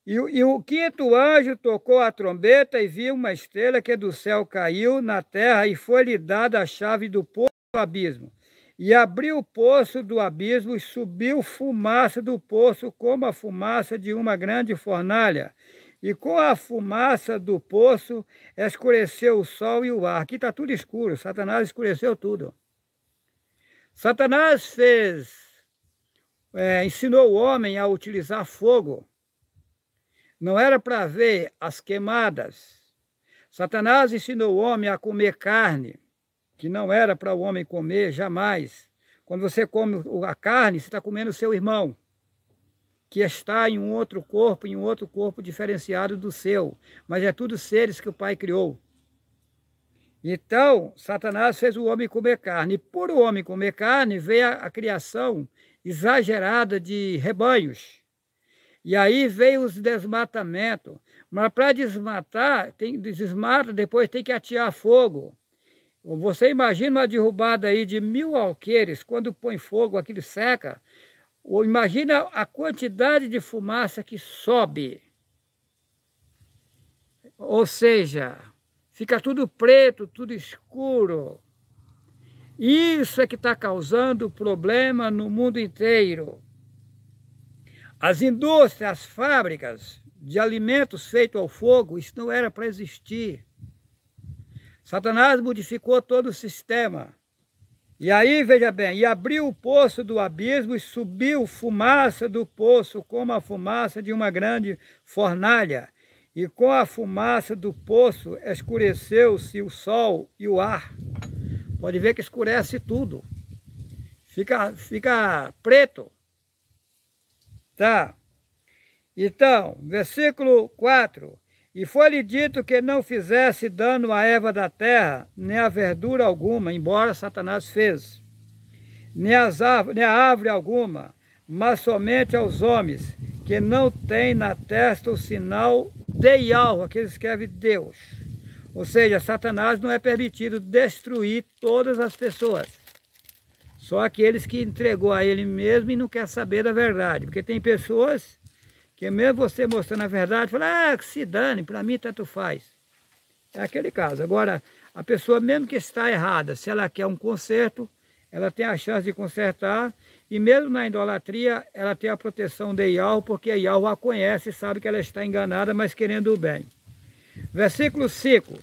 e o quinto anjo tocou a trombeta e viu uma estrela que do céu caiu na terra e foi-lhe dada a chave do poço do abismo. E abriu o poço do abismo e subiu fumaça do poço como a fumaça de uma grande fornalha. E com a fumaça do poço escureceu o sol e o ar. Aqui está tudo escuro, Satanás escureceu tudo. Satanás ensinou o homem a utilizar fogo. Não era para ver as queimadas. Satanás ensinou o homem a comer carne, que não era para o homem comer jamais. Quando você come a carne, você está comendo o seu irmão, que está em um outro corpo diferenciado do seu. Mas é tudo seres que o Pai criou. Então, Satanás fez o homem comer carne. E por o homem comer carne, veio a criação exagerada de rebanhos. E aí veio os desmatamentos. Mas para desmatar, desmata, depois tem que atear fogo. Você imagina uma derrubada aí de 1000 alqueires, quando põe fogo, aquilo seca. Ou imagina a quantidade de fumaça que sobe. Ou seja, fica tudo preto, tudo escuro. Isso é que está causando problema no mundo inteiro. As indústrias, as fábricas de alimentos feitos ao fogo, isso não era para existir. Satanás modificou todo o sistema. E aí, veja bem, e abriu o poço do abismo e subiu fumaça do poço como a fumaça de uma grande fornalha. E com a fumaça do poço escureceu-se o sol e o ar. Pode ver que escurece tudo. Fica preto. Tá? Então, versículo 4. E foi-lhe dito que não fizesse dano à erva da terra, nem a verdura alguma, embora Satanás fez, nem a árvore alguma, mas somente aos homens, que não têm na testa o sinal de Yahweh, que escreve Deus. Ou seja, Satanás não é permitido destruir todas as pessoas. Só aqueles que entregou a ele mesmo e não quer saber da verdade. Porque tem pessoas que mesmo você mostrando a verdade, fala, que se dane, para mim tanto faz. É aquele caso. Agora, a pessoa mesmo que está errada, se ela quer um conserto, ela tem a chance de consertar, e mesmo na idolatria, ela tem a proteção de Yahweh, porque Yahweh a conhece e sabe que ela está enganada, mas querendo o bem. Versículo 5.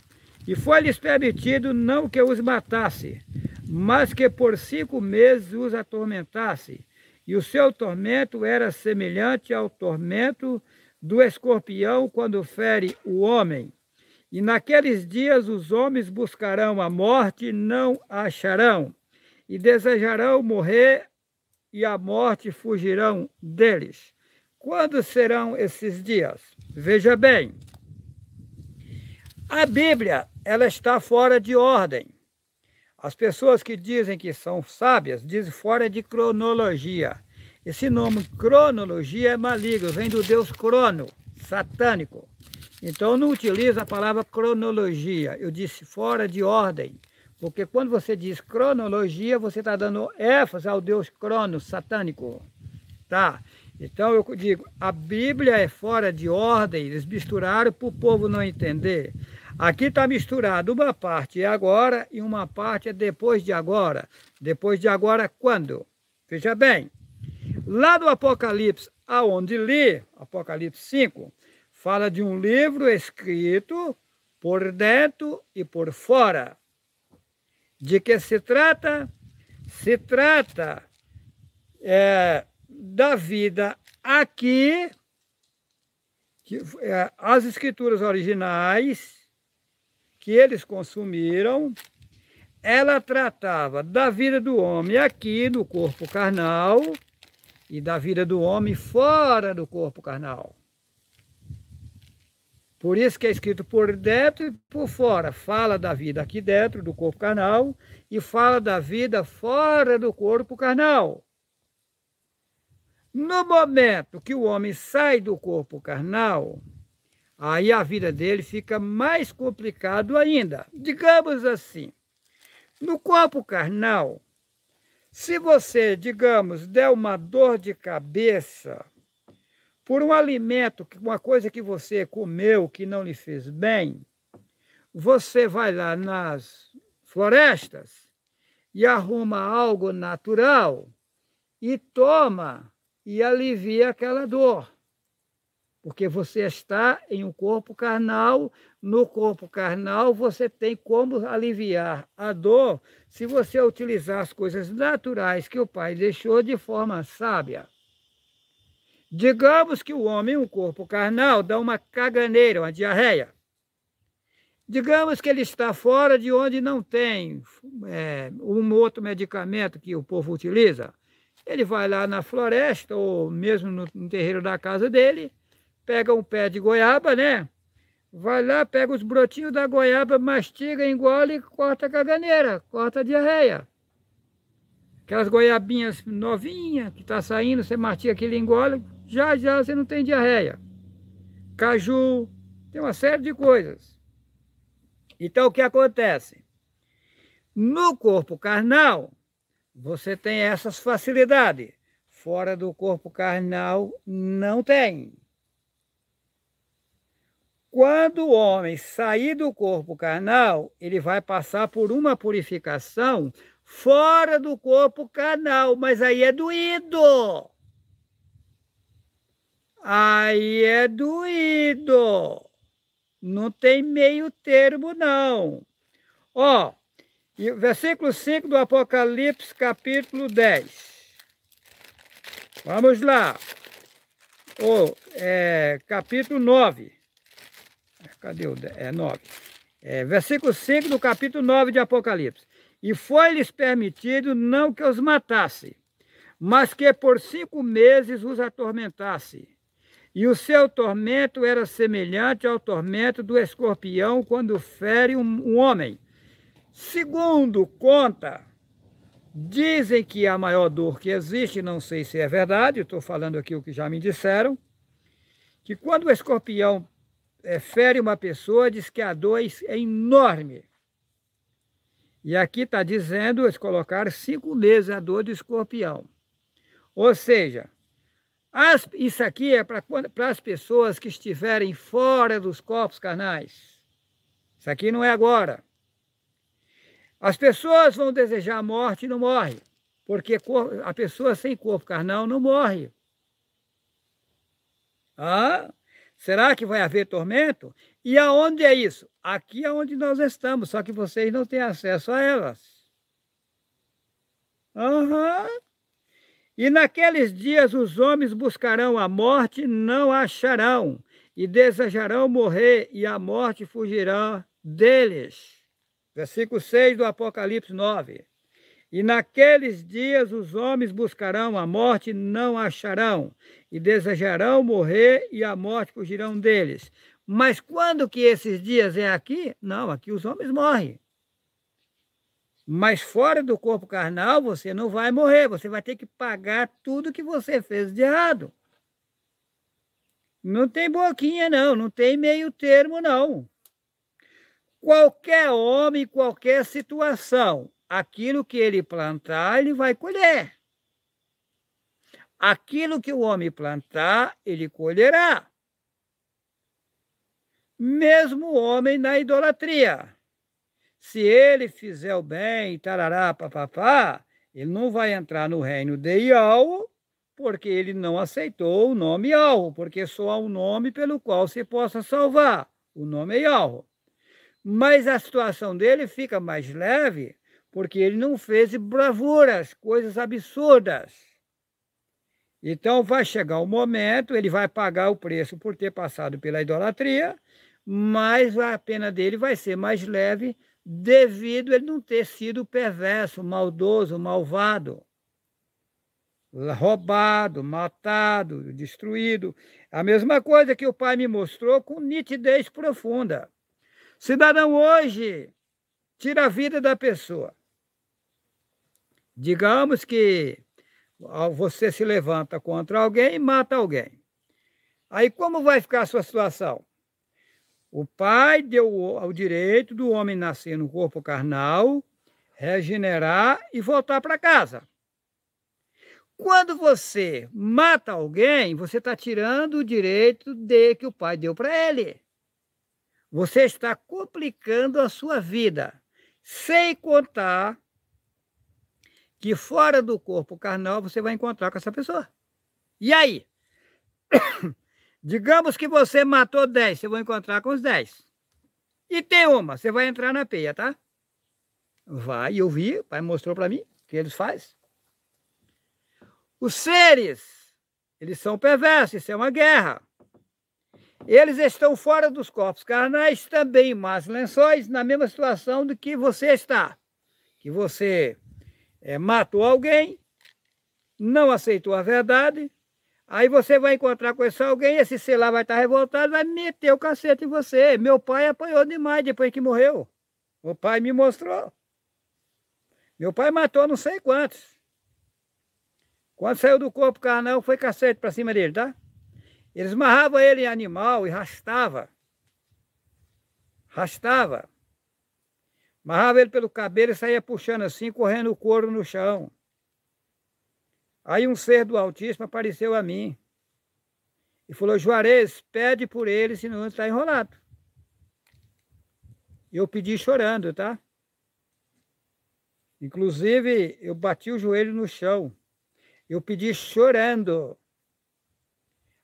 E foi-lhes permitido não que os matasse, mas que por 5 meses os atormentasse. E o seu tormento era semelhante ao tormento do escorpião quando fere o homem. E naqueles dias os homens buscarão a morte e não a acharão, e desejarão morrer, e a morte fugirão deles. Quando serão esses dias? Veja bem, A Bíblia, ela está fora de ordem. As pessoas que dizem que são sábias dizem fora de cronologia. Esse nome cronologia é maligno, vem do deus Crono, satânico. Então não utiliza a palavra cronologia, eu disse fora de ordem. Porque quando você diz cronologia, você está dando ênfase ao deus Crono, satânico. Tá? Então eu digo, a Bíblia é fora de ordem, eles misturaram para o povo não entender. Aqui está misturado, uma parte é agora e uma parte é depois de agora. Depois de agora quando? Veja bem, lá do Apocalipse, aonde li, Apocalipse 5, fala de um livro escrito por dentro e por fora. De que se trata? Se trata da vida aqui, as escrituras originais que eles consumiram, ela tratava da vida do homem aqui no corpo carnal e da vida do homem fora do corpo carnal. Por isso que é escrito por dentro e por fora. Fala da vida aqui dentro do corpo carnal e fala da vida fora do corpo carnal. No momento que o homem sai do corpo carnal, aí a vida dele fica mais complicado ainda. Digamos assim, no corpo carnal, se você, digamos, der uma dor de cabeça por um alimento, uma coisa que você comeu que não lhe fez bem, você vai lá nas florestas e arruma algo natural e toma e alivia aquela dor. Porque você está em um corpo carnal, no corpo carnal você tem como aliviar a dor se você utilizar as coisas naturais que o Pai deixou de forma sábia. Digamos que o homem, um corpo carnal, dá uma caganeira, uma diarreia. Digamos que ele está fora de onde não tem um outro medicamento que o povo utiliza. Ele vai lá na floresta ou mesmo no terreiro da casa dele, pega um pé de goiaba, né? Vai lá, pega os brotinhos da goiaba, mastiga, engole e corta a caganeira, corta a diarreia. Aquelas goiabinhas novinhas que está saindo, você mastiga aquilo e engole, já você não tem diarreia. Caju, tem uma série de coisas. Então o que acontece? No corpo carnal, você tem essas facilidades. Fora do corpo carnal, não tem. Quando o homem sair do corpo carnal, ele vai passar por uma purificação fora do corpo carnal, mas aí é doído. Aí é doído. Não tem meio termo, não. Ó, versículo 5 do Apocalipse, capítulo 10. Vamos lá. Capítulo 9. Cadê o 9? Versículo 5 do capítulo 9 de Apocalipse. E foi-lhes permitido não que os matasse, mas que por 5 meses os atormentasse. E o seu tormento era semelhante ao tormento do escorpião quando fere um homem. Segundo conta, dizem que a maior dor que existe, não sei se é verdade, estou falando aqui o que já me disseram, que quando o escorpião fere uma pessoa, diz que a dor é enorme. E aqui está dizendo, eles colocaram 5 meses a dor do escorpião. Ou seja, isso aqui é para as pessoas que estiverem fora dos corpos carnais. Isso aqui não é agora. As pessoas vão desejar a morte e não morrem, porque a pessoa sem corpo carnal não morre. Será que vai haver tormento? E aonde é isso? Aqui é onde nós estamos, só que vocês não têm acesso a elas. E naqueles dias os homens buscarão a morte, não a acharão, e desejarão morrer, e a morte fugirá deles. Versículo 6 do Apocalipse 9. E naqueles dias os homens buscarão a morte e não acharão, e desejarão morrer e a morte fugirão deles. Mas quando que esses dias é aqui? Não, aqui os homens morrem. Mas fora do corpo carnal você não vai morrer, você vai ter que pagar tudo que você fez de errado. Não tem boquinha não, não tem meio termo não. Qualquer homem, qualquer situação, aquilo que ele plantar, ele vai colher. Aquilo que o homem plantar, ele colherá. Mesmo o homem na idolatria. Se ele fizer o bem, tarará, papapá, ele não vai entrar no reino de Yahweh, porque ele não aceitou o nome Yahweh, porque só há um nome pelo qual se possa salvar. O nome é Yahweh. Mas a situação dele fica mais leve, porque ele não fez bravuras, coisas absurdas. Então vai chegar o momento, ele vai pagar o preço por ter passado pela idolatria, mas a pena dele vai ser mais leve devido a ele não ter sido perverso, maldoso, malvado, roubado, matado, destruído. A mesma coisa que o pai me mostrou com nitidez profunda. Cidadão hoje tira a vida da pessoa. Digamos que você se levanta contra alguém e mata alguém. Aí como vai ficar a sua situação? O pai deu o direito do homem nascer no corpo carnal, regenerar e voltar para casa. Quando você mata alguém, você está tirando o direito que o pai deu para ele. Você está complicando a sua vida, sem contar que fora do corpo carnal você vai encontrar com essa pessoa. E aí? Digamos que você matou 10, você vai encontrar com os 10. E tem uma, você vai entrar na peia, tá? Vai, eu vi, o pai mostrou para mim o que eles fazem. Os seres, eles são perversos, isso é uma guerra. Eles estão fora dos corpos carnais, também em más lençóis, na mesma situação do que você está. Que você matou alguém, não aceitou a verdade, aí você vai encontrar com esse alguém, esse ser lá vai estar revoltado, vai meter o cacete em você. Meu pai apanhou demais depois que morreu. O pai me mostrou. Meu pai matou não sei quantos. Quando saiu do corpo carnal, foi cacete para cima dele, tá? Eles amarravam ele em animal e arrastava. Amarrava ele pelo cabelo e saía puxando assim, correndo o couro no chão. Aí um ser do Altíssimo apareceu a mim e falou: Juarez, pede por ele, senão ele está enrolado. Eu pedi chorando, tá? Inclusive, eu bati o joelho no chão. Eu pedi chorando.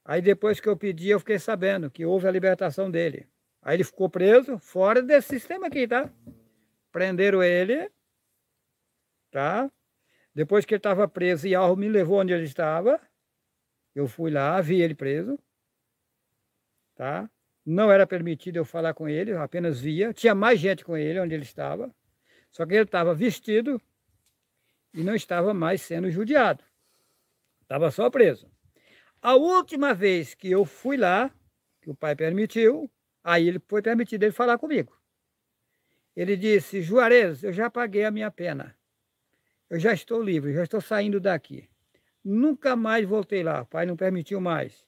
Aí depois que eu pedi, eu fiquei sabendo que houve a libertação dele. Aí ele ficou preso, fora desse sistema aqui, tá? Prenderam ele, tá? Depois que ele estava preso, Yahweh me levou onde ele estava. Eu fui lá, vi ele preso, tá? Não era permitido eu falar com ele, eu apenas via. Tinha mais gente com ele onde ele estava. Só que ele estava vestido e não estava mais sendo judiado. Estava só preso. A última vez que eu fui lá, que o pai permitiu, aí ele foi permitido ele falar comigo. Ele disse: Juarez, eu já paguei a minha pena. Eu já estou livre, já estou saindo daqui. Nunca mais voltei lá, o pai não permitiu mais.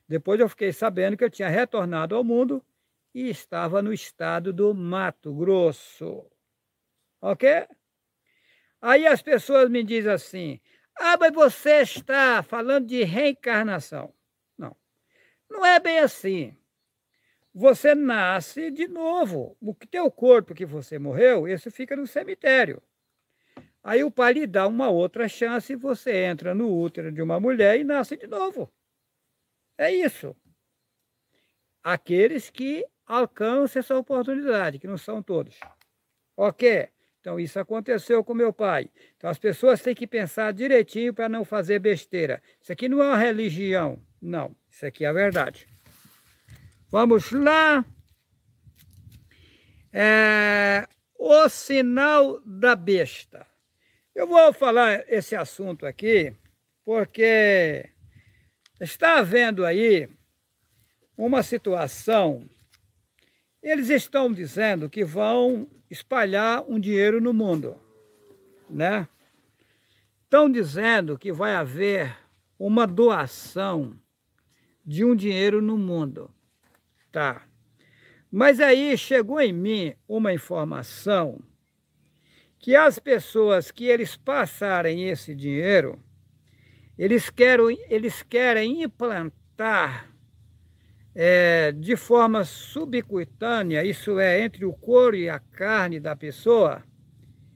Depois eu fiquei sabendo que eu tinha retornado ao mundo e estava no estado do Mato Grosso. Ok? Aí as pessoas me dizem assim: ah, mas você está falando de reencarnação. Não, não é bem assim. Você nasce de novo. O teu corpo que você morreu, esse fica no cemitério. Aí o pai lhe dá uma outra chance e você entra no útero de uma mulher e nasce de novo. É isso. Aqueles que alcançam essa oportunidade, que não são todos. Ok? Então isso aconteceu com meu pai. Então as pessoas têm que pensar direitinho para não fazer besteira. Isso aqui não é uma religião. Não, isso aqui é a verdade. Vamos lá. O sinal da besta. Eu vou falar esse assunto aqui porque está havendo aí uma situação. Eles estão dizendo que vão espalhar um dinheiro no mundo, né? Estão dizendo que vai haver uma doação de um dinheiro no mundo, tá? Mas aí chegou em mim uma informação que as pessoas que eles passarem esse dinheiro, eles querem implantar de forma subcutânea, isso é, entre o couro e a carne da pessoa,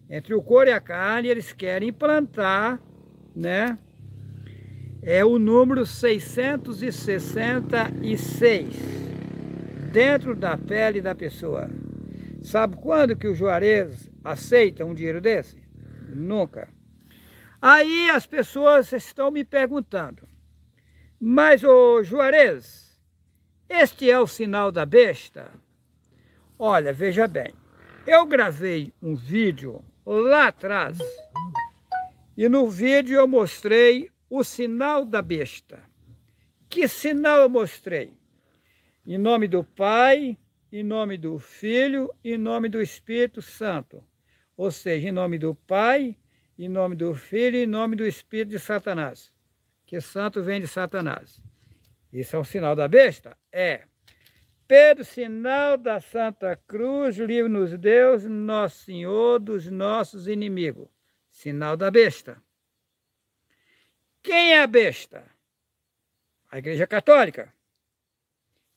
entre o couro e a carne, eles querem implantar, né, o número 666 dentro da pele da pessoa. Sabe quando que o Juarez aceita um dinheiro desse? Nunca. Aí as pessoas estão me perguntando, mas ô Juarez, este é o sinal da besta? Olha, veja bem, eu gravei um vídeo lá atrás e no vídeo eu mostrei o sinal da besta. Que sinal eu mostrei? Em nome do Pai, em nome do Filho, em nome do Espírito Santo. Ou seja, em nome do Pai, em nome do Filho e em nome do Espírito de Satanás. Que santo vem de Satanás. Isso é um sinal da besta? É. Pelo sinal da Santa Cruz, livre-nos Deus, nosso Senhor, dos nossos inimigos. Sinal da besta. Quem é a besta? A Igreja Católica.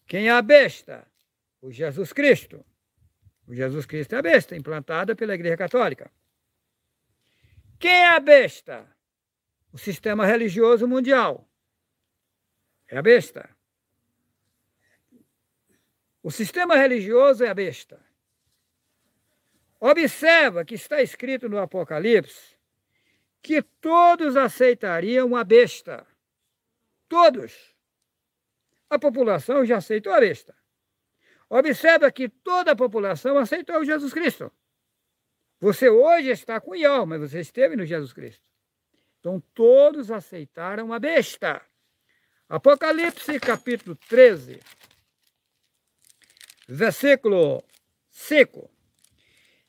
Quem é a besta? O Jesus Cristo. O Jesus Cristo é a besta, implantada pela Igreja Católica. Quem é a besta? O sistema religioso mundial. É a besta. O sistema religioso é a besta. Observa que está escrito no Apocalipse que todos aceitariam a besta. Todos. A população já aceitou a besta. Observa que toda a população aceitou Jesus Cristo. Você hoje está com Ió, mas você esteve no Jesus Cristo. Então todos aceitaram a besta. Apocalipse capítulo 13, versículo 5.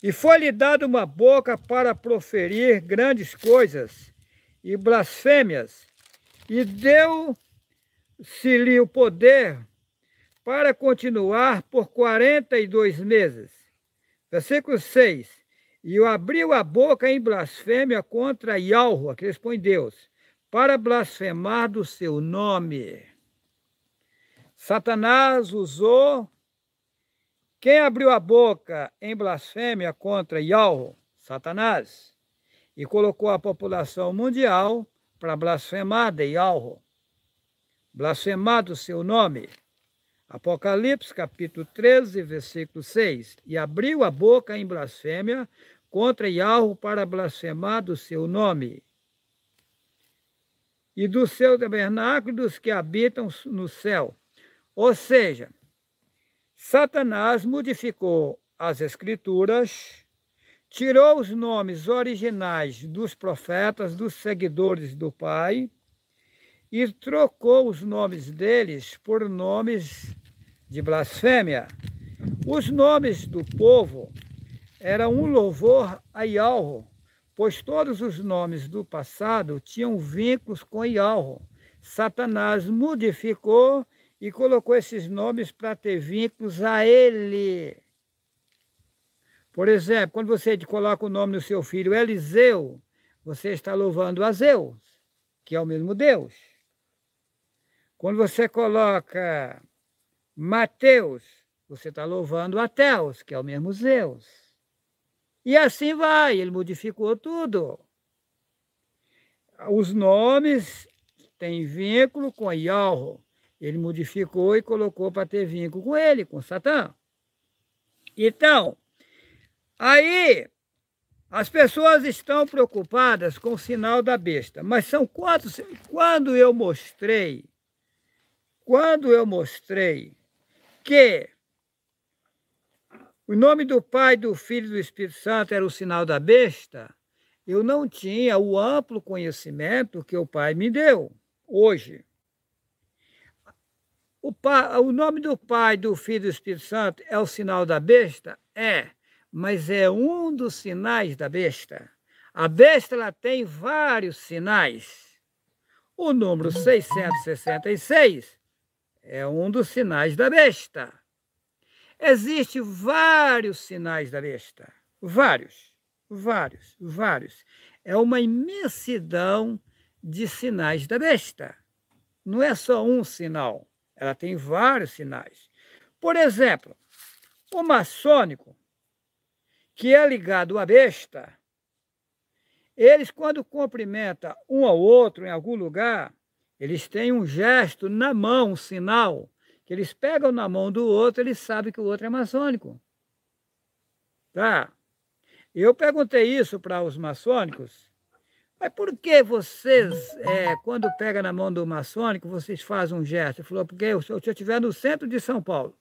E foi-lhe dada uma boca para proferir grandes coisas e blasfêmias, e deu-se-lhe o poder para continuar por 42 meses. Versículo 6. E abriu a boca em blasfêmia contra Yahweh, que responde Deus, para blasfemar do seu nome. Satanás usou. Quem abriu a boca em blasfêmia contra Yahweh? Satanás. E colocou a população mundial para blasfemar de Yahweh. Blasfemar do seu nome. Apocalipse capítulo 13, versículo 6. E abriu a boca em blasfêmia contra Yahweh para blasfemar do seu nome. E do seu tabernáculo dos que habitam no céu. Ou seja, Satanás modificou as escrituras, tirou os nomes originais dos profetas, dos seguidores do Pai, e trocou os nomes deles por nomes de blasfêmia. Os nomes do povo eram um louvor a Yahweh, pois todos os nomes do passado tinham vínculos com Yahweh. Satanás modificou e colocou esses nomes para ter vínculos a ele. Por exemplo, quando você coloca o nome do seu filho Eliseu, você está louvando a Zeus, que é o mesmo Deus. Quando você coloca Mateus, você está louvando a Teus, que é o mesmo Zeus. E assim vai, ele modificou tudo. Os nomes têm vínculo com Yahweh. Ele modificou e colocou para ter vínculo com ele, com Satã. Então, aí as pessoas estão preocupadas com o sinal da besta. Mas são quantos? Quando eu mostrei que o nome do Pai, do Filho e do Espírito Santo era o sinal da besta, eu não tinha o amplo conhecimento que o Pai me deu hoje. O nome do Pai, do Filho e do Espírito Santo é o sinal da besta? É, mas é um dos sinais da besta. A besta ela tem vários sinais. O número 666 é um dos sinais da besta. Existem vários sinais da besta. Vários. É uma imensidão de sinais da besta. Não é só um sinal. Ela tem vários sinais. Por exemplo, o maçônico, que é ligado à besta, eles, quando cumprimentam um ao outro em algum lugar, eles têm um gesto na mão, um sinal, que eles pegam na mão do outro, eles sabem que o outro é maçônico. Tá? Eu perguntei isso para os maçônicos, mas por que vocês, quando pega na mão do maçônico, vocês fazem um gesto? Ele falou, porque se eu estiver no centro de São Paulo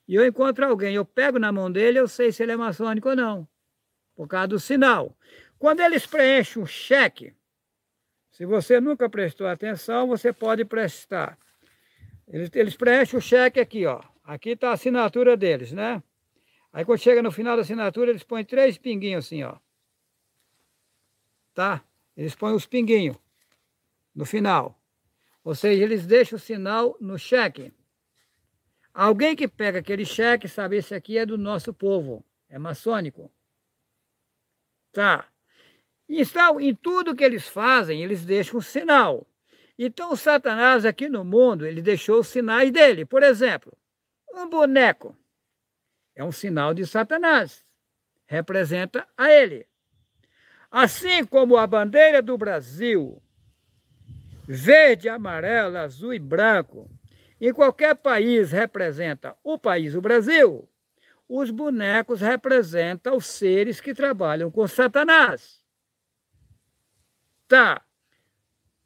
e eu encontro alguém, eu pego na mão dele, eu sei se ele é maçônico ou não, por causa do sinal. Quando eles preenchem um cheque, se você nunca prestou atenção, você pode prestar. Eles preenchem o cheque aqui, ó. Aqui está a assinatura deles, né? Aí quando chega no final da assinatura, eles põem 3 pinguinhos assim, ó. Tá? Eles põem os pinguinhos no final. Ou seja, eles deixam o sinal no cheque. Alguém que pega aquele cheque sabe, esse aqui é do nosso povo, é maçônico. Tá? Então, em tudo que eles fazem, eles deixam um sinal. Então, o Satanás aqui no mundo, ele deixou os sinais dele. Por exemplo, um boneco é um sinal de Satanás. Representa a ele. Assim como a bandeira do Brasil, verde, amarelo, azul e branco, em qualquer país representa o país, o Brasil, os bonecos representam os seres que trabalham com Satanás. Tá.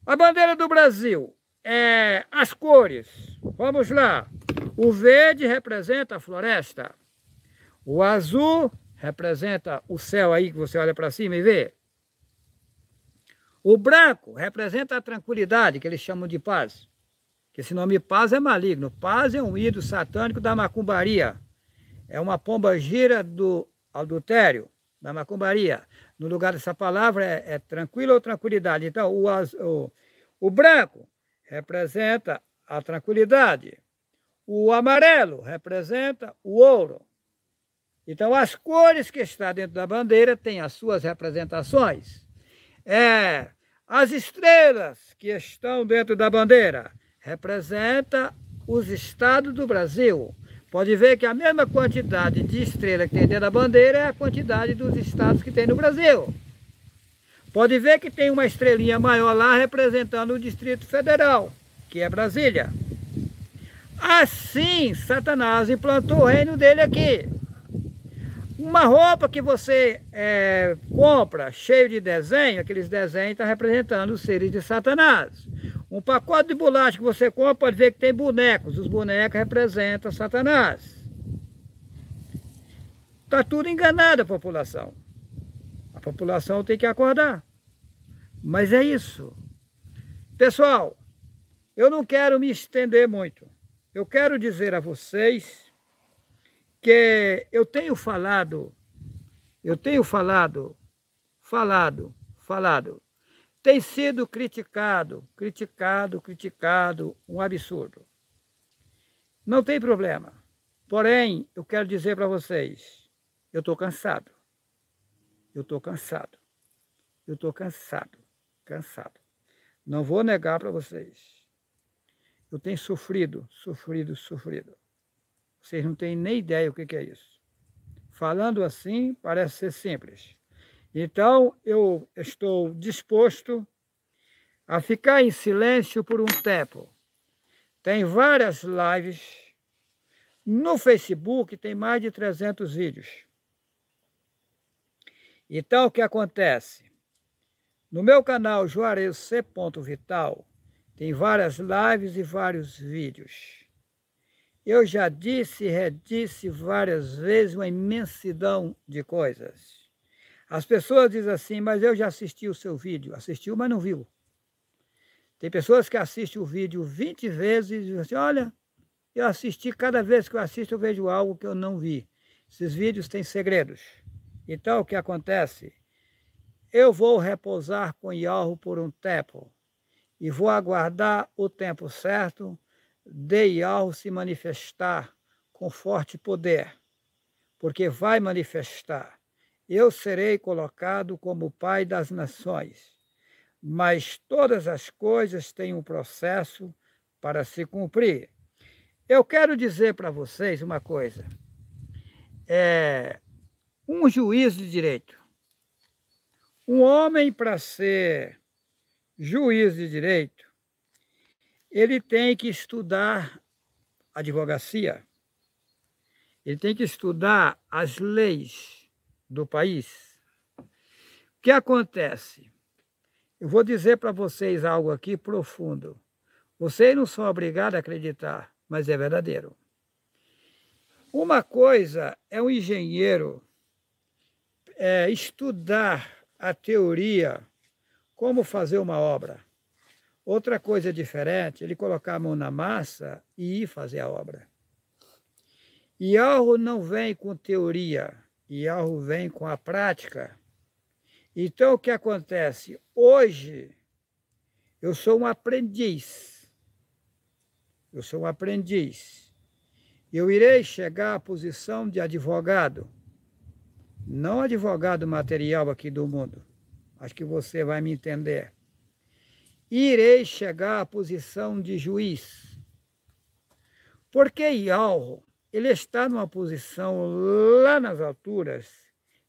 A bandeira do Brasil é as cores. Vamos lá. O verde representa a floresta. O azul representa o céu aí que você olha para cima e vê. O branco representa a tranquilidade, que eles chamam de paz. Que esse nome paz é maligno. Paz é um ídolo satânico da macumbaria. É uma pomba gira do adultério, da macumbaria. No lugar dessa palavra é tranquilo ou tranquilidade. Então, o branco representa a tranquilidade. O amarelo representa o ouro. Então, as cores que estão dentro da bandeira têm as suas representações. As estrelas que estão dentro da bandeira representam os estados do Brasil. Pode ver que a mesma quantidade de estrela que tem dentro da bandeira é a quantidade dos estados que tem no Brasil. Pode ver que tem uma estrelinha maior lá representando o Distrito Federal, que é Brasília. Assim, Satanás implantou o reino dele aqui. Uma roupa que você compra cheio de desenho, aqueles desenhos estão representando os seres de Satanás. Um pacote de bolacha que você compra, pode ver que tem bonecos. Os bonecos representam Satanás. Está tudo enganado a população. A população tem que acordar. Mas é isso. Pessoal, eu não quero me estender muito. Eu quero dizer a vocês que eu tenho falado, tem sido criticado, um absurdo. Não tem problema. Porém, eu quero dizer para vocês, eu estou cansado. Cansado. Não vou negar para vocês. Eu tenho sofrido. Vocês não têm nem ideia o que é isso. Falando assim, parece ser simples. Então, eu estou disposto a ficar em silêncio por um tempo. Tem várias lives. No Facebook tem mais de 300 vídeos. Então, o que acontece? No meu canal Juarez C. Vital, tem várias lives e vários vídeos. Eu já disse e redisse várias vezes uma imensidão de coisas. As pessoas dizem assim, mas eu já assisti o seu vídeo. Assistiu, mas não viu. Tem pessoas que assistem o vídeo 20 vezes e dizem assim, olha, eu assisti, cada vez que eu assisto eu vejo algo que eu não vi. Esses vídeos têm segredos. Então, o que acontece? Eu vou repousar com Yahweh por um tempo e vou aguardar o tempo certo de Yahweh se manifestar com forte poder, porque vai manifestar. Eu serei colocado como Pai das nações, mas todas as coisas têm um processo para se cumprir. Eu quero dizer para vocês uma coisa. Um juiz de direito. Um homem, para ser juiz de direito, ele tem que estudar advocacia, ele tem que estudar as leis do país. O que acontece? Eu vou dizer para vocês algo aqui profundo. Vocês não são obrigados a acreditar, mas é verdadeiro. Uma coisa é um engenheiro estudar a teoria, como fazer uma obra. Outra coisa diferente, ele colocar a mão na massa e ir fazer a obra. Yahweh não vem com teoria, Yahweh vem com a prática. Então, o que acontece? Hoje, eu sou um aprendiz. Eu sou um aprendiz. Eu irei chegar à posição de advogado. Não advogado material aqui do mundo. Acho que você vai me entender. Irei chegar à posição de juiz. Porque Yahweh, ele está numa posição lá nas alturas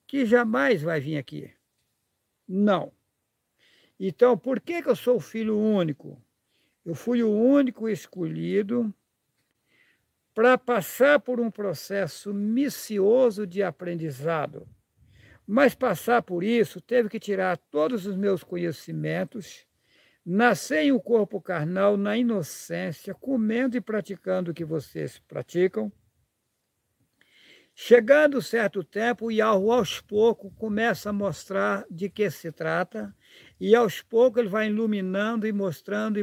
que jamais vai vir aqui. Não. Então, por que eu sou o filho único? Eu fui o único escolhido para passar por um processo missioso de aprendizado. Mas passar por isso, teve que tirar todos os meus conhecimentos, nascer em um corpo carnal, na inocência, comendo e praticando o que vocês praticam. Chegando certo tempo, Yahweh aos poucos começa a mostrar de que se trata, e aos poucos ele vai iluminando e mostrando,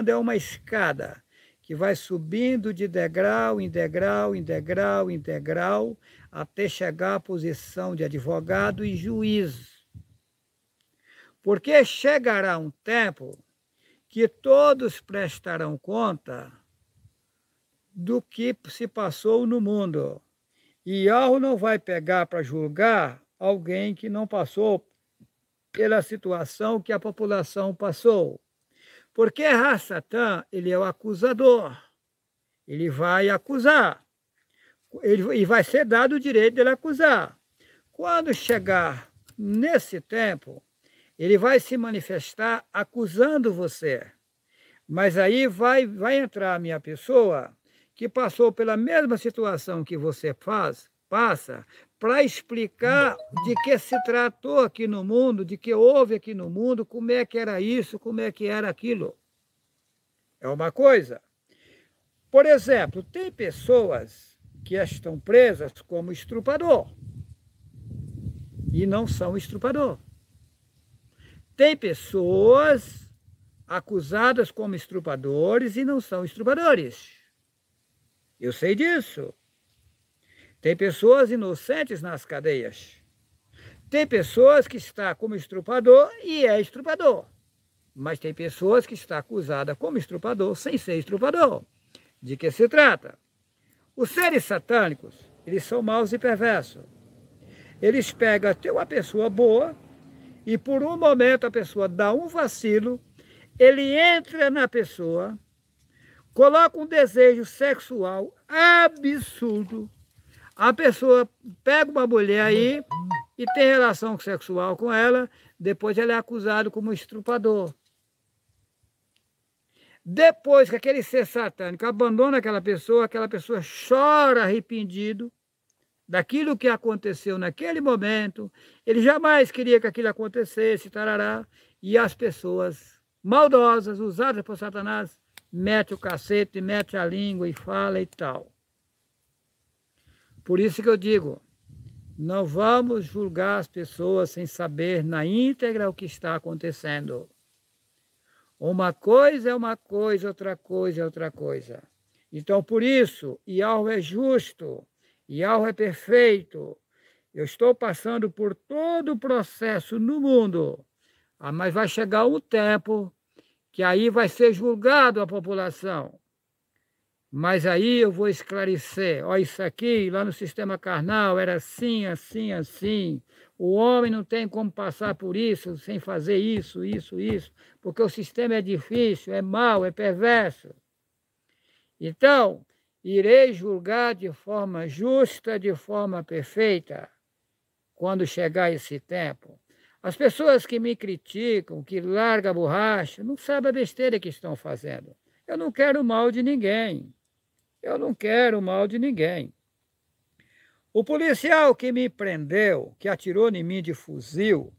é uma escada que vai subindo de degrau em degrau, em degrau, em degrau, até chegar à posição de advogado e juiz. Porque chegará um tempo que todos prestarão conta do que se passou no mundo. E Yahweh não vai pegar para julgar alguém que não passou pela situação que a população passou. Porque Satã, ele é o acusador. Ele vai acusar. E vai ser dado o direito dele acusar. Quando chegar nesse tempo, ele vai se manifestar acusando você. Mas aí vai entrar a minha pessoa que passou pela mesma situação que você passa, para explicar de que se tratou aqui no mundo, de que houve aqui no mundo, como é que era isso, como é que era aquilo. É uma coisa. Por exemplo, tem pessoas que estão presas como estrupador e não são estrupador. Tem pessoas acusadas como estrupadores e não são estrupadores. Eu sei disso. Tem pessoas inocentes nas cadeias. Tem pessoas que estão como estrupador e é estrupador. Mas tem pessoas que estão acusadas como estrupador sem ser estrupador. De que se trata? Os seres satânicos, eles são maus e perversos. Eles pegam até uma pessoa boa e por um momento a pessoa dá um vacilo, ele entra na pessoa, coloca um desejo sexual absurdo. A pessoa pega uma mulher aí e tem relação sexual com ela, depois ela é acusado como estrupador. Depois que aquele ser satânico abandona aquela pessoa chora arrependido daquilo que aconteceu naquele momento, ele jamais queria que aquilo acontecesse, tarará, e as pessoas maldosas, usadas por Satanás, mete o cacete, mete a língua e fala e tal. Por isso que eu digo, Não vamos julgar as pessoas sem saber na íntegra o que está acontecendo. Uma coisa é uma coisa, outra coisa é outra coisa. Então, por isso, Yahweh é justo, Yahweh é perfeito. Eu estou passando por todo o processo no mundo, mas vai chegar um tempo que aí vai ser julgado a população. Mas aí eu vou esclarecer. Ó, isso aqui, lá no sistema carnal, era assim, assim, assim. O homem não tem como passar por isso sem fazer isso, isso, porque o sistema é difícil, é mau, é perverso. Então, irei julgar de forma justa, de forma perfeita, quando chegar esse tempo. As pessoas que me criticam, que largam a borracha, não sabem a besteira que estão fazendo. Eu não quero mal de ninguém. Eu não quero mal de ninguém. O policial que me prendeu, que atirou em mim de fuzil,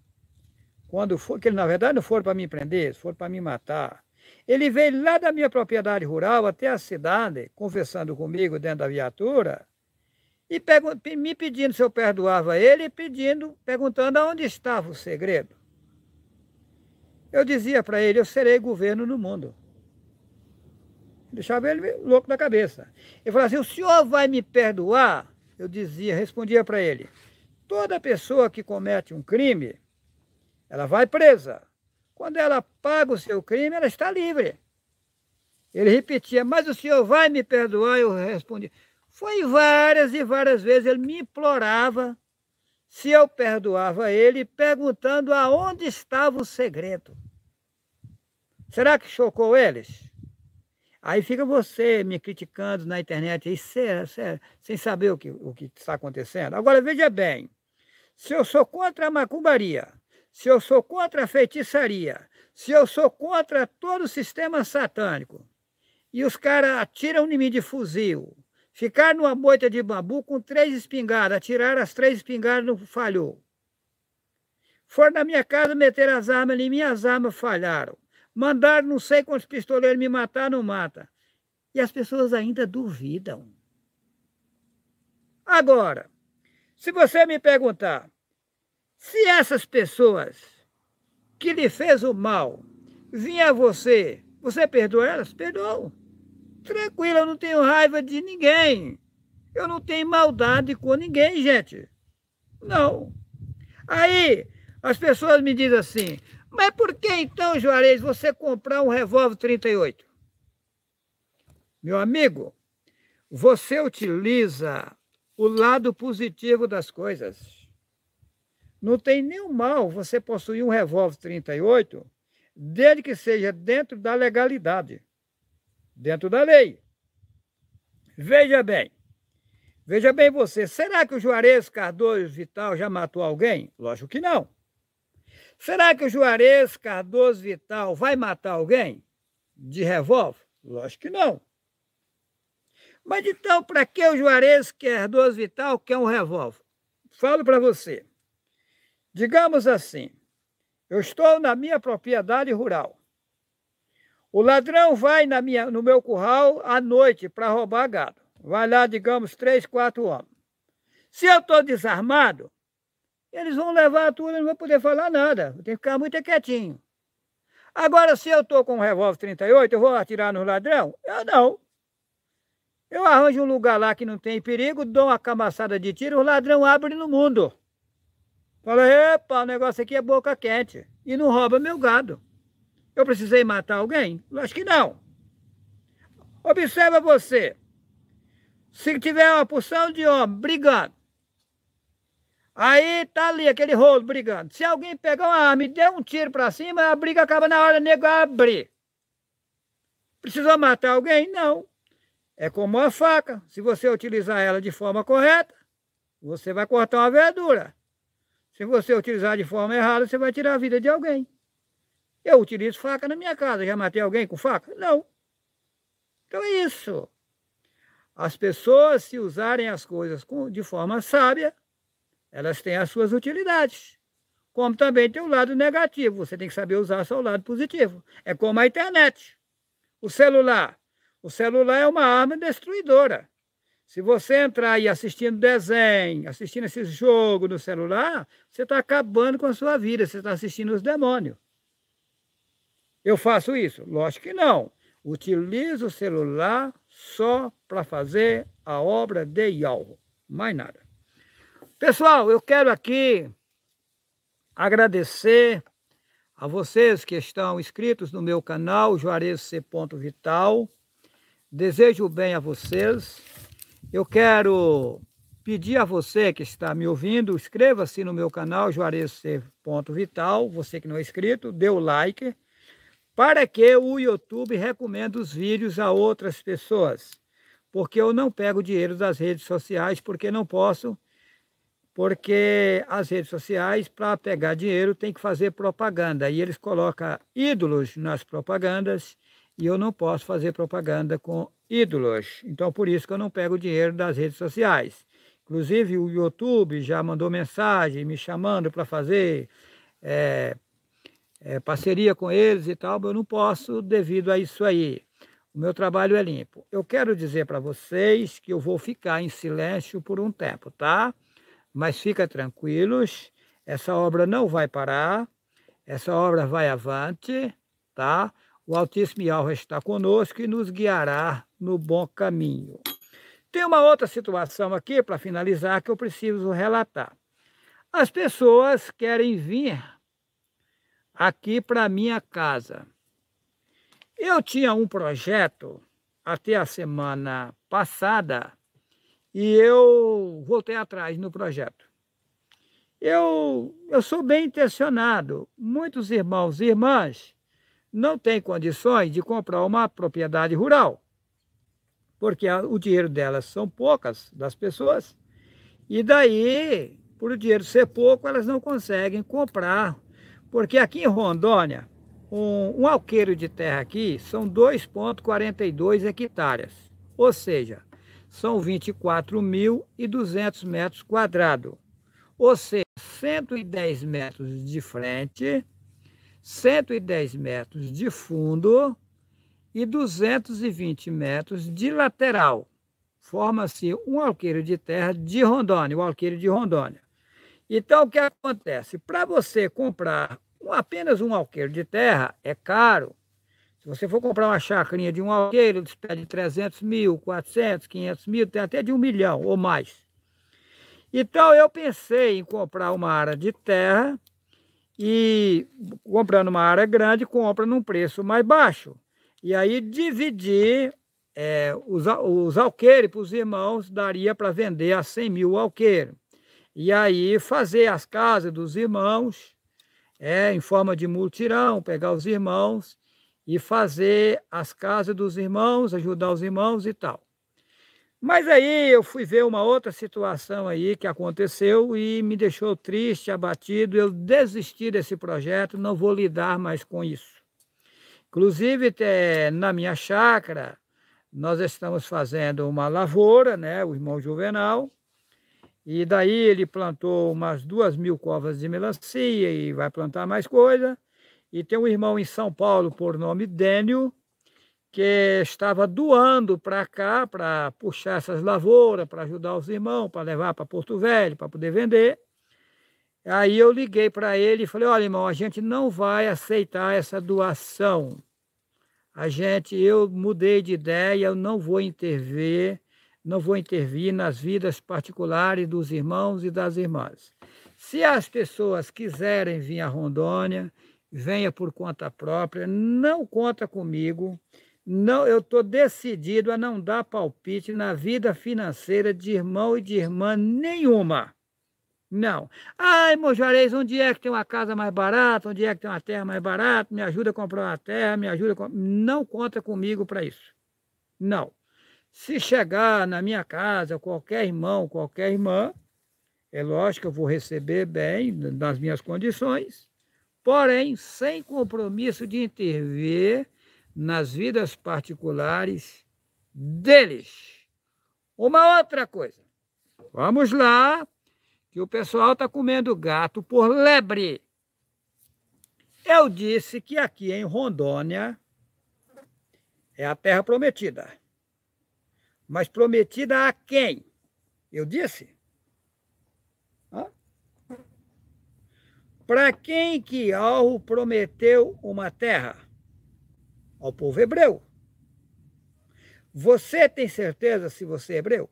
quando foi, que na verdade não foram para me prender, foram para me matar. Ele veio lá da minha propriedade rural até a cidade, conversando comigo dentro da viatura, e me pedindo se eu perdoava ele, perguntando aonde estava o segredo. Eu dizia para ele, eu serei governo no mundo. Deixava ele louco da cabeça. Ele falava assim, o senhor vai me perdoar? Eu respondia para ele, toda pessoa que comete um crime, ela vai presa. Quando ela paga o seu crime, ela está livre. Ele repetia, mas o senhor vai me perdoar? Eu respondia. Foi várias e várias vezes, ele me implorava se eu perdoava ele, perguntando aonde estava o segredo. Será que chocou eles? Aí fica você me criticando na internet, aí, sem saber o que está acontecendo. Agora, veja bem, se eu sou contra a macumbaria, se eu sou contra a feitiçaria, se eu sou contra todo o sistema satânico, e os caras atiram em mim de fuzil, ficaram numa moita de bambu com 3 espingardas, atiraram as 3 espingardas, não falhou. Foram na minha casa meter as armas ali, minhas armas falharam. Mandaram não sei quantos pistoleiros me matar, não mata. E as pessoas ainda duvidam. Agora, se você me perguntar, se essas pessoas que lhe fez o mal vinham a você perdoa elas? Perdoa. Tranquilo, eu não tenho raiva de ninguém. Eu não tenho maldade com ninguém, gente. Não. Aí, as pessoas me dizem assim, mas por que então, Juarez, você comprar um revólver 38? Meu amigo, você utiliza o lado positivo das coisas. Não tem nenhum mal você possuir um revólver 38, desde que seja dentro da legalidade, dentro da lei. Veja bem você, será que o Juarez Cardoso Vital já matou alguém? Lógico que não. Será que o Juarez Cardoso Vital vai matar alguém de revólver? Lógico que não. Mas então, para que o Juarez Cardoso Vital quer um revólver? Falo para você. Digamos assim, eu estou na minha propriedade rural. O ladrão vai no meu curral à noite para roubar gado. Vai lá, digamos, 3, 4 homens. Se eu estou desarmado, eles vão levar tudo, eu não vou poder falar nada. Eu tenho que ficar muito quietinho. Agora, se eu estou com um revólver 38, eu vou atirar no ladrão? Eu não. Eu arranjo um lugar lá que não tem perigo, dou uma camaçada de tiro, o ladrão abre no mundo. Fala, epa, o negócio aqui é boca quente. E não rouba meu gado. Eu precisei matar alguém? Acho que não. Observa você. Se tiver uma porção de homem brigando, aí tá ali aquele rolo brigando. Se alguém pegar uma arma e der um tiro para cima, a briga acaba na hora, o nego abrir. Precisou matar alguém? Não. É como a faca. Se você utilizar ela de forma correta, você vai cortar uma verdura. Se você utilizar de forma errada, você vai tirar a vida de alguém. Eu utilizo faca na minha casa. Já matei alguém com faca? Não. Então é isso. As pessoas, se usarem as coisas de forma sábia, elas têm as suas utilidades. Como também tem o lado negativo. Você tem que saber usar só o lado positivo. É como a internet. O celular. O celular é uma arma destruidora. Se você entrar aí assistindo desenho, assistindo esse jogo no celular, você está acabando com a sua vida, você está assistindo os demônios. Eu faço isso? Lógico que não. Utilizo o celular só para fazer a obra de Yahweh, mais nada. Pessoal, eu quero aqui agradecer a vocês que estão inscritos no meu canal, Juarez C. Vital. Desejo bem a vocês. Eu quero pedir a você que está me ouvindo, inscreva-se no meu canal, Juarez C. Vital. Você que não é inscrito, dê o like, para que o YouTube recomende os vídeos a outras pessoas. Porque eu não pego dinheiro das redes sociais, porque não posso. Porque as redes sociais, para pegar dinheiro, tem que fazer propaganda. E eles colocam ídolos nas propagandas, e eu não posso fazer propaganda com ídolos. Então, por isso que eu não pego dinheiro das redes sociais. Inclusive, o YouTube já mandou mensagem me chamando para fazer parceria com eles e tal, mas eu não posso devido a isso aí. O meu trabalho é limpo. Eu quero dizer para vocês que eu vou ficar em silêncio por um tempo, tá? Mas fica tranquilos, essa obra não vai parar, essa obra vai avante, tá? O Altíssimo Yahweh está conosco e nos guiará no bom caminho. Tem uma outra situação aqui, para finalizar, que eu preciso relatar. As pessoas querem vir aqui para minha casa. Eu tinha um projeto até a semana passada e eu voltei atrás no projeto. Eu sou bem intencionado. Muitos irmãos e irmãs não têm condições de comprar uma propriedade rural, porque o dinheiro delas são poucas, das pessoas, e daí, por o dinheiro ser pouco, elas não conseguem comprar, porque aqui em Rondônia, um alqueiro de terra aqui são 2,42 hectares, ou seja, são 24.200 metros quadrados, ou seja, 110 metros de frente, 110 metros de fundo e 220 metros de lateral. Forma-se um alqueire de terra de Rondônia, o alqueire de Rondônia. Então, o que acontece? Para você comprar apenas um alqueire de terra, é caro. Se você for comprar uma chacrinha de um alqueire, eles pedem 300 mil, 400, 500 mil, tem até de 1 milhão ou mais. Então, eu pensei em comprar uma área de terra e, comprando uma área grande, compra num preço mais baixo. E aí, dividir os alqueires para os irmãos, daria para vender a 100 mil alqueires. E aí, fazer as casas dos irmãos, em forma de multirão, pegar os irmãos e fazer as casas dos irmãos, ajudar os irmãos e tal. Mas aí eu fui ver uma outra situação aí que aconteceu e me deixou triste, abatido. Eu desisti desse projeto, não vou lidar mais com isso. Inclusive, na minha chácara, nós estamos fazendo uma lavoura, né, o irmão Juvenal, e daí ele plantou umas 2.000 covas de melancia e vai plantar mais coisa. E tem um irmão em São Paulo, por nome Dênio, que estava doando para cá, para puxar essas lavouras, para ajudar os irmãos, para levar para Porto Velho, para poder vender. Aí eu liguei para ele e falei, olha, irmão, a gente não vai aceitar essa doação. Eu mudei de ideia, eu não vou intervir nas vidas particulares dos irmãos e das irmãs. Se as pessoas quiserem vir a Rondônia, venha por conta própria, não conta comigo. Não, eu estou decidido a não dar palpite na vida financeira de irmão e de irmã nenhuma. Não. Ai, irmão Juarez, onde é que tem uma casa mais barata? Onde é que tem uma terra mais barata? Me ajuda a comprar uma terra, me ajuda a... Não conta comigo para isso. Não. Se chegar na minha casa qualquer irmão, qualquer irmã, é lógico que eu vou receber bem, nas minhas condições, porém, sem compromisso de intervir nas vidas particulares deles. Uma outra coisa. Vamos lá, que o pessoal está comendo gato por lebre. Eu disse que aqui em Rondônia é a terra prometida. Mas prometida a quem? Eu disse. Para quem que Yahweh prometeu uma terra? Ao povo hebreu. Você tem certeza se você é hebreu?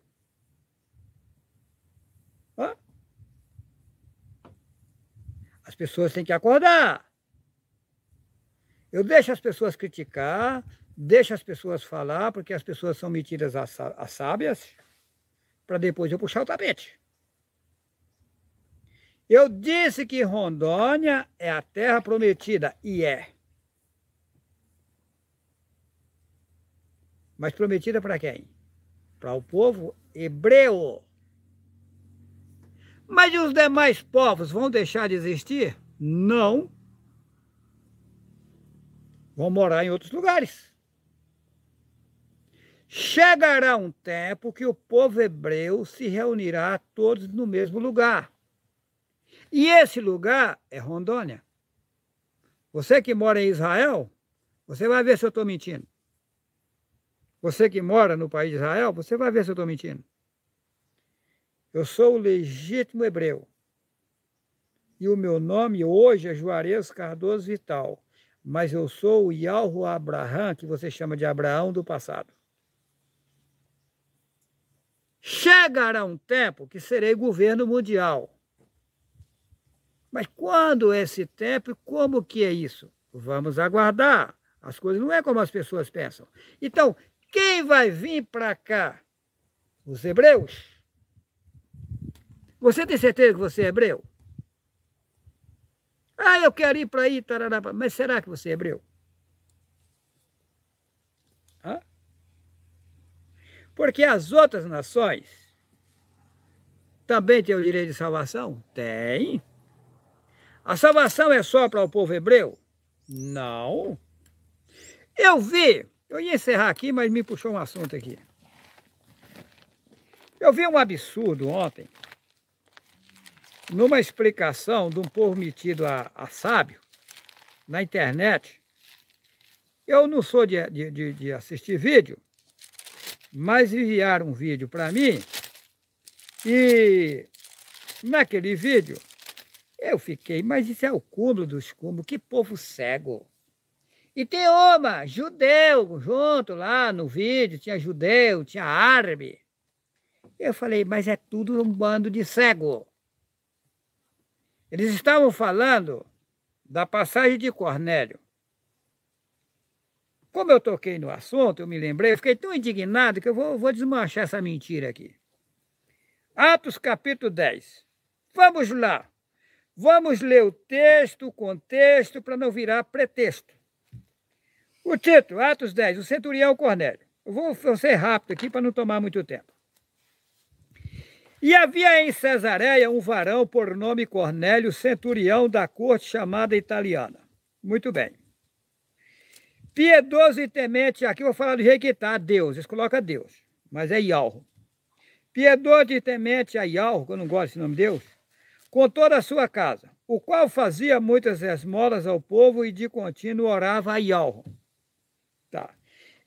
As pessoas têm que acordar. Eu deixo as pessoas criticar, deixo as pessoas falar, porque as pessoas são metidas a sábias, para depois eu puxar o tapete. Eu disse que Rondônia é a terra prometida, e é. Mas prometida para quem? Para o povo hebreu. Mas os demais povos vão deixar de existir? Não. Vão morar em outros lugares. Chegará um tempo que o povo hebreu se reunirá todos no mesmo lugar. E esse lugar é Rondônia. Você que mora em Israel, você vai ver se eu estou mentindo. Você que mora no país de Israel, você vai ver se eu estou mentindo. Eu sou o legítimo hebreu. E o meu nome hoje é Juarez Cardoso Vital. Mas eu sou o Yahweh Abraham, que você chama de Abraão do passado. Chegará um tempo que serei governo mundial. Mas quando é esse tempo e como que é isso? Vamos aguardar. As coisas não é como as pessoas pensam. Então, quem vai vir para cá? Os hebreus? Você tem certeza que você é hebreu? Ah, eu quero ir para aí, tarará, mas será que você é hebreu? Porque as outras nações também têm o direito de salvação? Tem. A salvação é só para o povo hebreu? Não. Eu ia encerrar aqui, mas me puxou um assunto aqui. Eu vi um absurdo ontem, numa explicação de um povo metido a sábio, na internet. Eu não sou de assistir vídeo, mas enviaram um vídeo para mim, e naquele vídeo eu fiquei, mas isso é o cúmulo dos cúmulos, que povo cego. E tem judeu junto lá no vídeo, tinha judeu, tinha árabe. Eu falei, mas é tudo um bando de cego. Eles estavam falando da passagem de Cornélio. Como eu toquei no assunto, eu me lembrei, eu fiquei tão indignado que eu vou desmanchar essa mentira aqui. Atos capítulo 10. Vamos lá. Vamos ler o texto, o contexto, para não virar pretexto. O título, Atos 10, o centurião Cornélio. Eu vou ser rápido aqui para não tomar muito tempo. E havia em Cesareia um varão por nome Cornélio, centurião da corte chamada italiana. Muito bem. Piedoso e temente, aqui eu vou falar do jeito que está, Deus, eles colocam Deus, mas é Yahweh. Piedoso e temente a Yahweh, que eu não gosto desse nome de Deus, com toda a sua casa, o qual fazia muitas esmolas ao povo e de contínuo orava a Yahweh. Tá.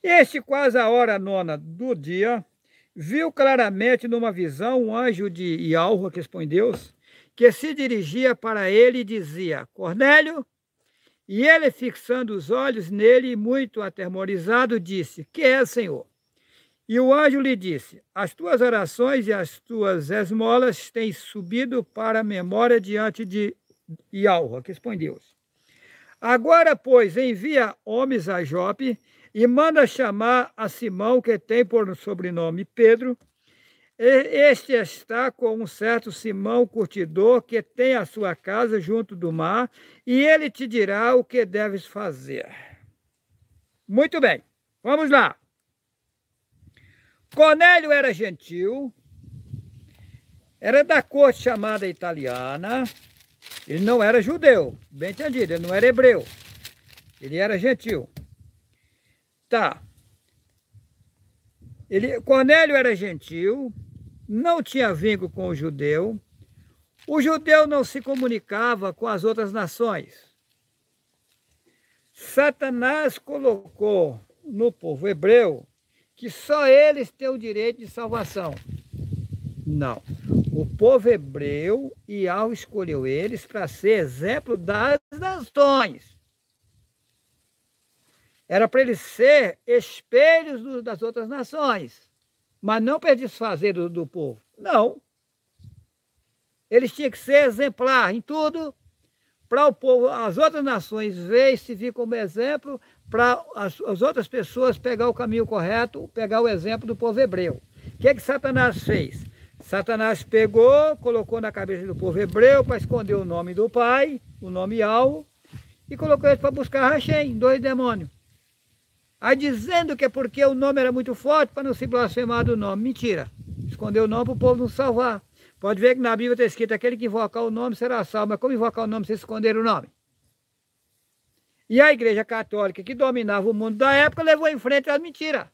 Este, quase a hora 9 do dia, viu claramente numa visão um anjo de Yahweh, que expõe Deus, que se dirigia para ele e dizia, Cornélio, e ele, fixando os olhos nele, muito atemorizado, disse, que é, Senhor? E o anjo lhe disse, as tuas orações e as tuas esmolas têm subido para a memória diante de Yahweh, que expõe Deus. Agora, pois, envia homens a Jope e manda chamar a Simão, que tem por sobrenome Pedro. Este está com um certo Simão curtidor, que tem a sua casa junto do mar, e ele te dirá o que deves fazer. Muito bem, vamos lá. Cornélio era gentil, era da corte chamada italiana, ele não era judeu, bem entendido, ele não era hebreu, ele era gentil. Tá. Cornélio era gentil, não tinha vínculo com o judeu não se comunicava com as outras nações. Satanás colocou no povo hebreu que só eles têm o direito de salvação. Não. O povo hebreu, Yahweh escolheu eles para ser exemplo das nações. Era para eles ser espelhos das outras nações, mas não para desfazer do povo. Não. Eles tinham que ser exemplar em tudo, para o povo, as outras nações ver e se vir como exemplo, para as outras pessoas pegar o caminho correto, pegar o exemplo do povo hebreu. O que Satanás fez? Satanás pegou, colocou na cabeça do povo hebreu para esconder o nome do pai, o nome Yahweh, e colocou eles para buscar Hashem, 2 demônios. Aí dizendo que é porque o nome era muito forte para não se blasfemar do nome. Mentira. Escondeu o nome para o povo não salvar. Pode ver que na Bíblia está escrito, aquele que invocar o nome será salvo. Mas como invocar o nome se esconder o nome? E a Igreja Católica, que dominava o mundo da época, levou em frente as mentiras.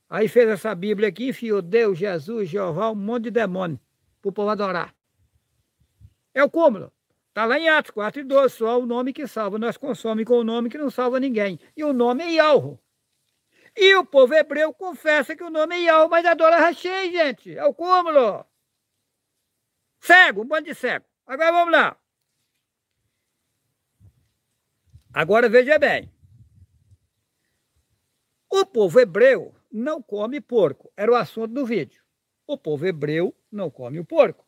Aí fez essa Bíblia aqui, enfiou Deus, Jesus, Jeová, um monte de demônio para o povo adorar. É o cúmulo. Está lá em Atos 4:12, só o nome que salva. Nós consomemos com o nome que não salva ninguém. E o nome é Yahweh. E o povo hebreu confessa que o nome é Yahweh, mas adora Hashem, gente. É o cúmulo. Cego, um bando de cego. Agora vamos lá. Agora veja bem. O povo hebreu não come porco. Era o assunto do vídeo. O povo hebreu não come o porco.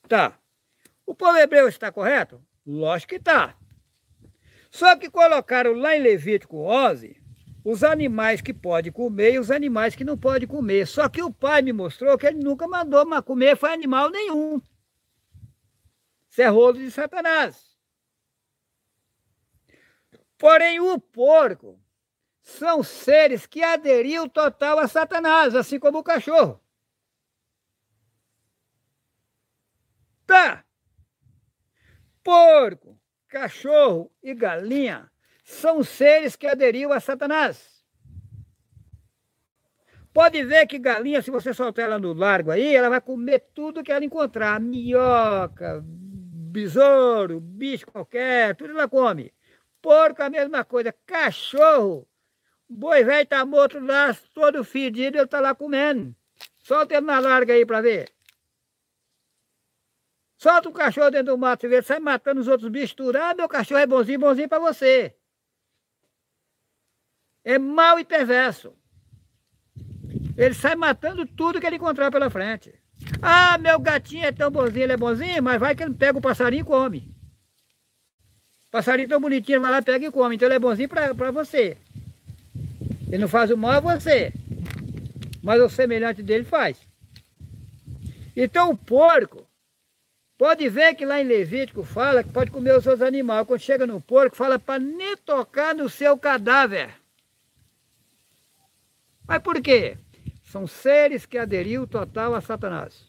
Tá. O povo hebreu está correto? Lógico que está. Só que colocaram lá em Levítico 11 os animais que pode comer e os animais que não pode comer. Só que o pai me mostrou que ele nunca mandou comer foi animal nenhum. Isso é rolo de Satanás. Porém, o porco são seres que aderiam total a Satanás, assim como o cachorro. Tá. Porco, cachorro e galinha são seres que aderiam a Satanás. Pode ver que galinha, se você soltar ela no largo aí, ela vai comer tudo que ela encontrar. Minhoca, besouro, bicho qualquer, tudo ela come. Porco a mesma coisa. Cachorro, boi velho tá morto lá, todo fedido, ele tá lá comendo. Solta ele na larga aí para ver. Solta o cachorro dentro do mato, você vê, sai matando os outros bichos tudo. Ah, meu cachorro é bonzinho, bonzinho para você. É mau e perverso. Ele sai matando tudo que ele encontrar pela frente. Ah, meu gatinho é tão bonzinho, ele é bonzinho, mas vai que ele pega o passarinho e come. Passarinho tão bonitinho, vai lá, pega e come. Então ele é bonzinho para você. Ele não faz o mal a você. Mas o semelhante dele faz. Então o porco, pode ver que lá em Levítico fala que pode comer os seus animais. Quando chega no porco, fala para nem tocar no seu cadáver. Mas por quê? São seres que aderiram total a Satanás.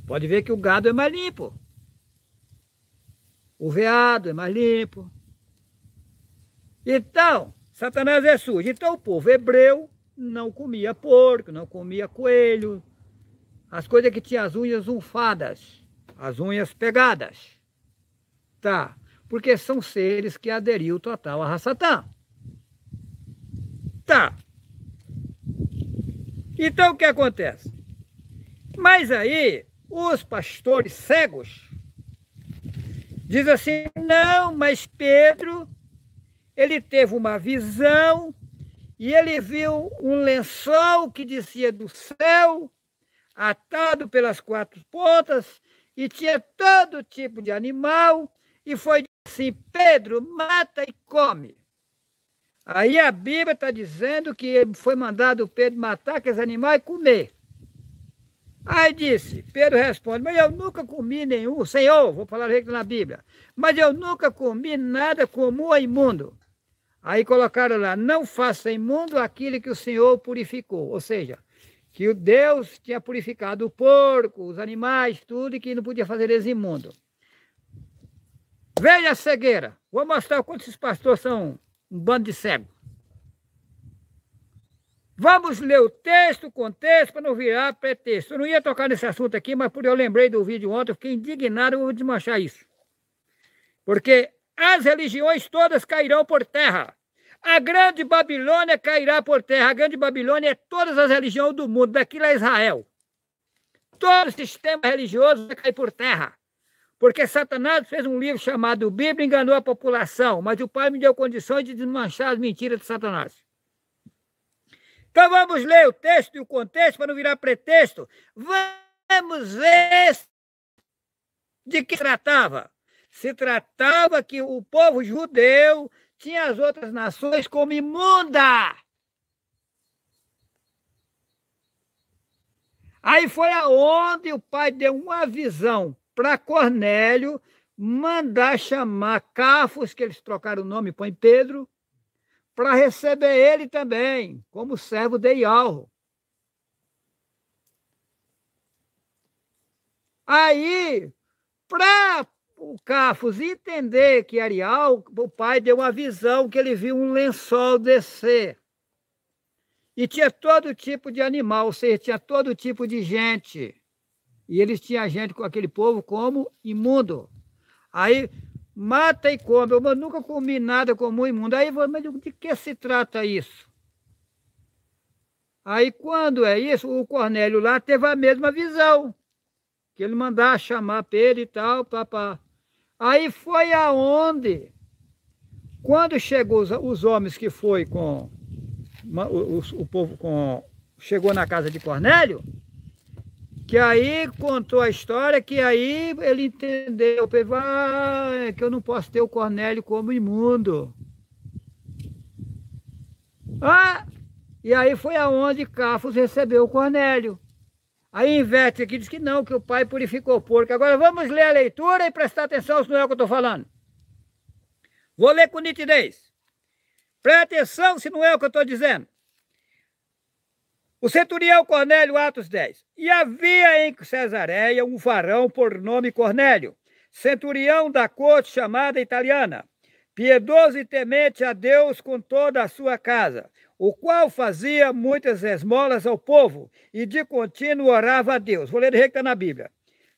Pode ver que o gado é mais limpo. O veado é mais limpo. Então, Satanás é sujo. Então o povo hebreu não comia porco, não comia coelho. As coisas que tinham as unhas unfadas, as unhas pegadas. Tá? Porque são seres que aderiram total a Satã. Tá. Então o que acontece? Mas aí, os pastores cegos dizem assim, não, mas Pedro, ele teve uma visão e ele viu um lençol que descia do céu, atado pelas 4 pontas, e tinha todo tipo de animal, e foi assim, Pedro, mata e come. Aí a Bíblia está dizendo que foi mandado Pedro matar aqueles animais e comer. Aí disse, Pedro responde, mas eu nunca comi nenhum, Senhor, vou falar reto na Bíblia, mas eu nunca comi nada comum ou imundo. Aí colocaram lá, não faça imundo aquilo que o Senhor purificou, ou seja, que o Deus tinha purificado o porco, os animais, tudo, e que não podia fazer eles imundo. Veja a cegueira, vou mostrar o quanto esses pastores são um bando de cego. Vamos ler o texto, o contexto, para não virar pretexto. Eu não ia tocar nesse assunto aqui, mas por eu lembrei do vídeo ontem, eu fiquei indignado, eu vou desmanchar isso. Porque as religiões todas cairão por terra. A grande Babilônia cairá por terra. A grande Babilônia é todas as religiões do mundo, daquilo é Israel. Todo o sistema religioso vai cair por terra. Porque Satanás fez um livro chamado Bíblia e enganou a população, mas o Pai me deu condições de desmanchar as mentiras de Satanás. Então vamos ler o texto e o contexto para não virar pretexto. Vamos ver de que se tratava. Se tratava que o povo judeu tinha as outras nações como imunda. Aí foi aonde o pai deu uma visão para Cornélio mandar chamar Cafos, que eles trocaram o nome, põe Pedro, para receber ele também, como servo de Ialro. Aí, para o Cafos entender que era Ialro, o pai deu uma visão que ele viu um lençol descer. E tinha todo tipo de animal, ou seja, tinha todo tipo de gente. E eles tinham gente com aquele povo como imundo. Aí, mata e come. Eu nunca comi nada como imundo. Aí, mas de que se trata isso? Aí, quando é isso, o Cornélio lá teve a mesma visão. Que ele mandava chamar Pedro e tal, papá. Aí foi aonde, quando chegou os homens que foi com... O povo chegou na casa de Cornélio, que aí contou a história, que aí ele entendeu, que eu não posso ter o Cornélio como imundo. E aí foi aonde Cafos recebeu o Cornélio. Aí inverte aqui, diz que não, que o pai purificou o porco. Agora vamos ler a leitura e prestar atenção se não é o que eu estou falando. Vou ler com nitidez. Presta atenção se não é o que eu estou dizendo. O centurião Cornélio, Atos 10. E havia em Cesareia um varão por nome Cornélio, centurião da corte chamada italiana, piedoso e temente a Deus com toda a sua casa, o qual fazia muitas esmolas ao povo e de contínuo orava a Deus. Vou ler o que está na Bíblia.